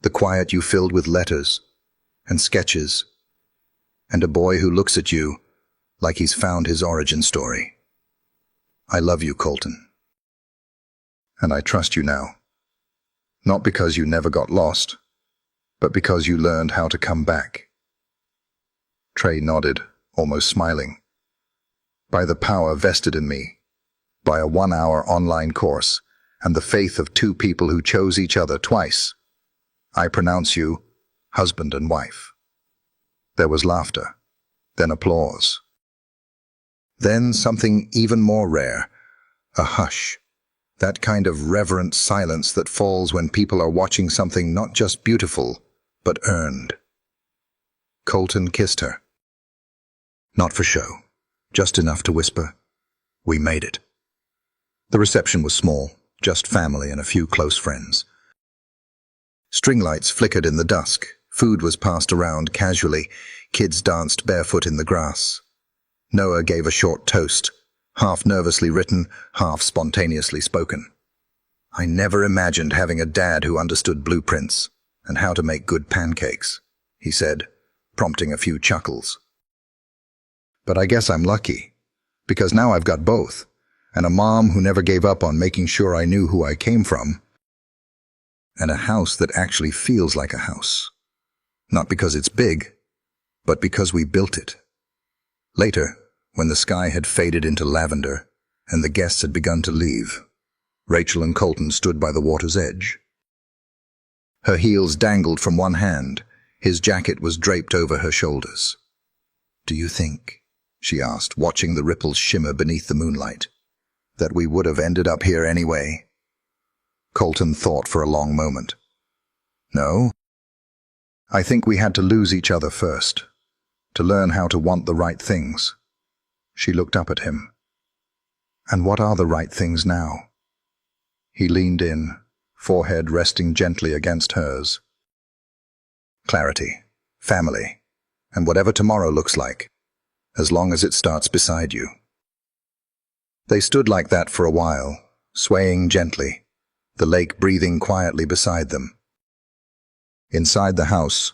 The quiet you filled with letters and sketches, and a boy who looks at you like he's found his origin story. I love you, Colton. And I trust you now. Not because you never got lost, but because you learned how to come back." Trey nodded, almost smiling. "By the power vested in me, by a 1-hour online course, and the faith of 2 people who chose each other twice, I pronounce you husband and wife." There was laughter, then applause. Then something even more rare, a hush, that kind of reverent silence that falls when people are watching something not just beautiful, but earned. Colton kissed her. Not for show, just enough to whisper, "We made it." The reception was small, just family and a few close friends. String lights flickered in the dusk, food was passed around casually, kids danced barefoot in the grass. Noah gave a short toast, half nervously written, half spontaneously spoken. "I never imagined having a dad who understood blueprints and how to make good pancakes," he said, prompting a few chuckles. "But I guess I'm lucky, because now I've got both, and a mom who never gave up on making sure I knew who I came from, and a house that actually feels like a house. Not because it's big, but because we built it." Later, when the sky had faded into lavender and the guests had begun to leave, Rachel and Colton stood by the water's edge. Her heels dangled from one hand, his jacket was draped over her shoulders. "Do you think," she asked, watching the ripples shimmer beneath the moonlight, "that we would have ended up here anyway?" Colton thought for a long moment. "No. I think we had to lose each other first, to learn how to want the right things." She looked up at him. "And what are the right things now?" He leaned in, forehead resting gently against hers. "Clarity, family, and whatever tomorrow looks like, as long as it starts beside you." They stood like that for a while, swaying gently, the lake breathing quietly beside them. Inside the house,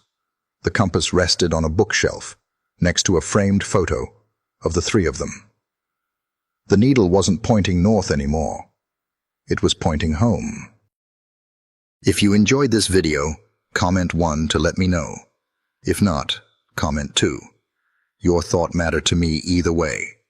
the compass rested on a bookshelf next to a framed photo of the 3 of them. The needle wasn't pointing north anymore. It was pointing home. If you enjoyed this video, comment 1 to let me know. If not, comment 2. Your thought mattered to me either way.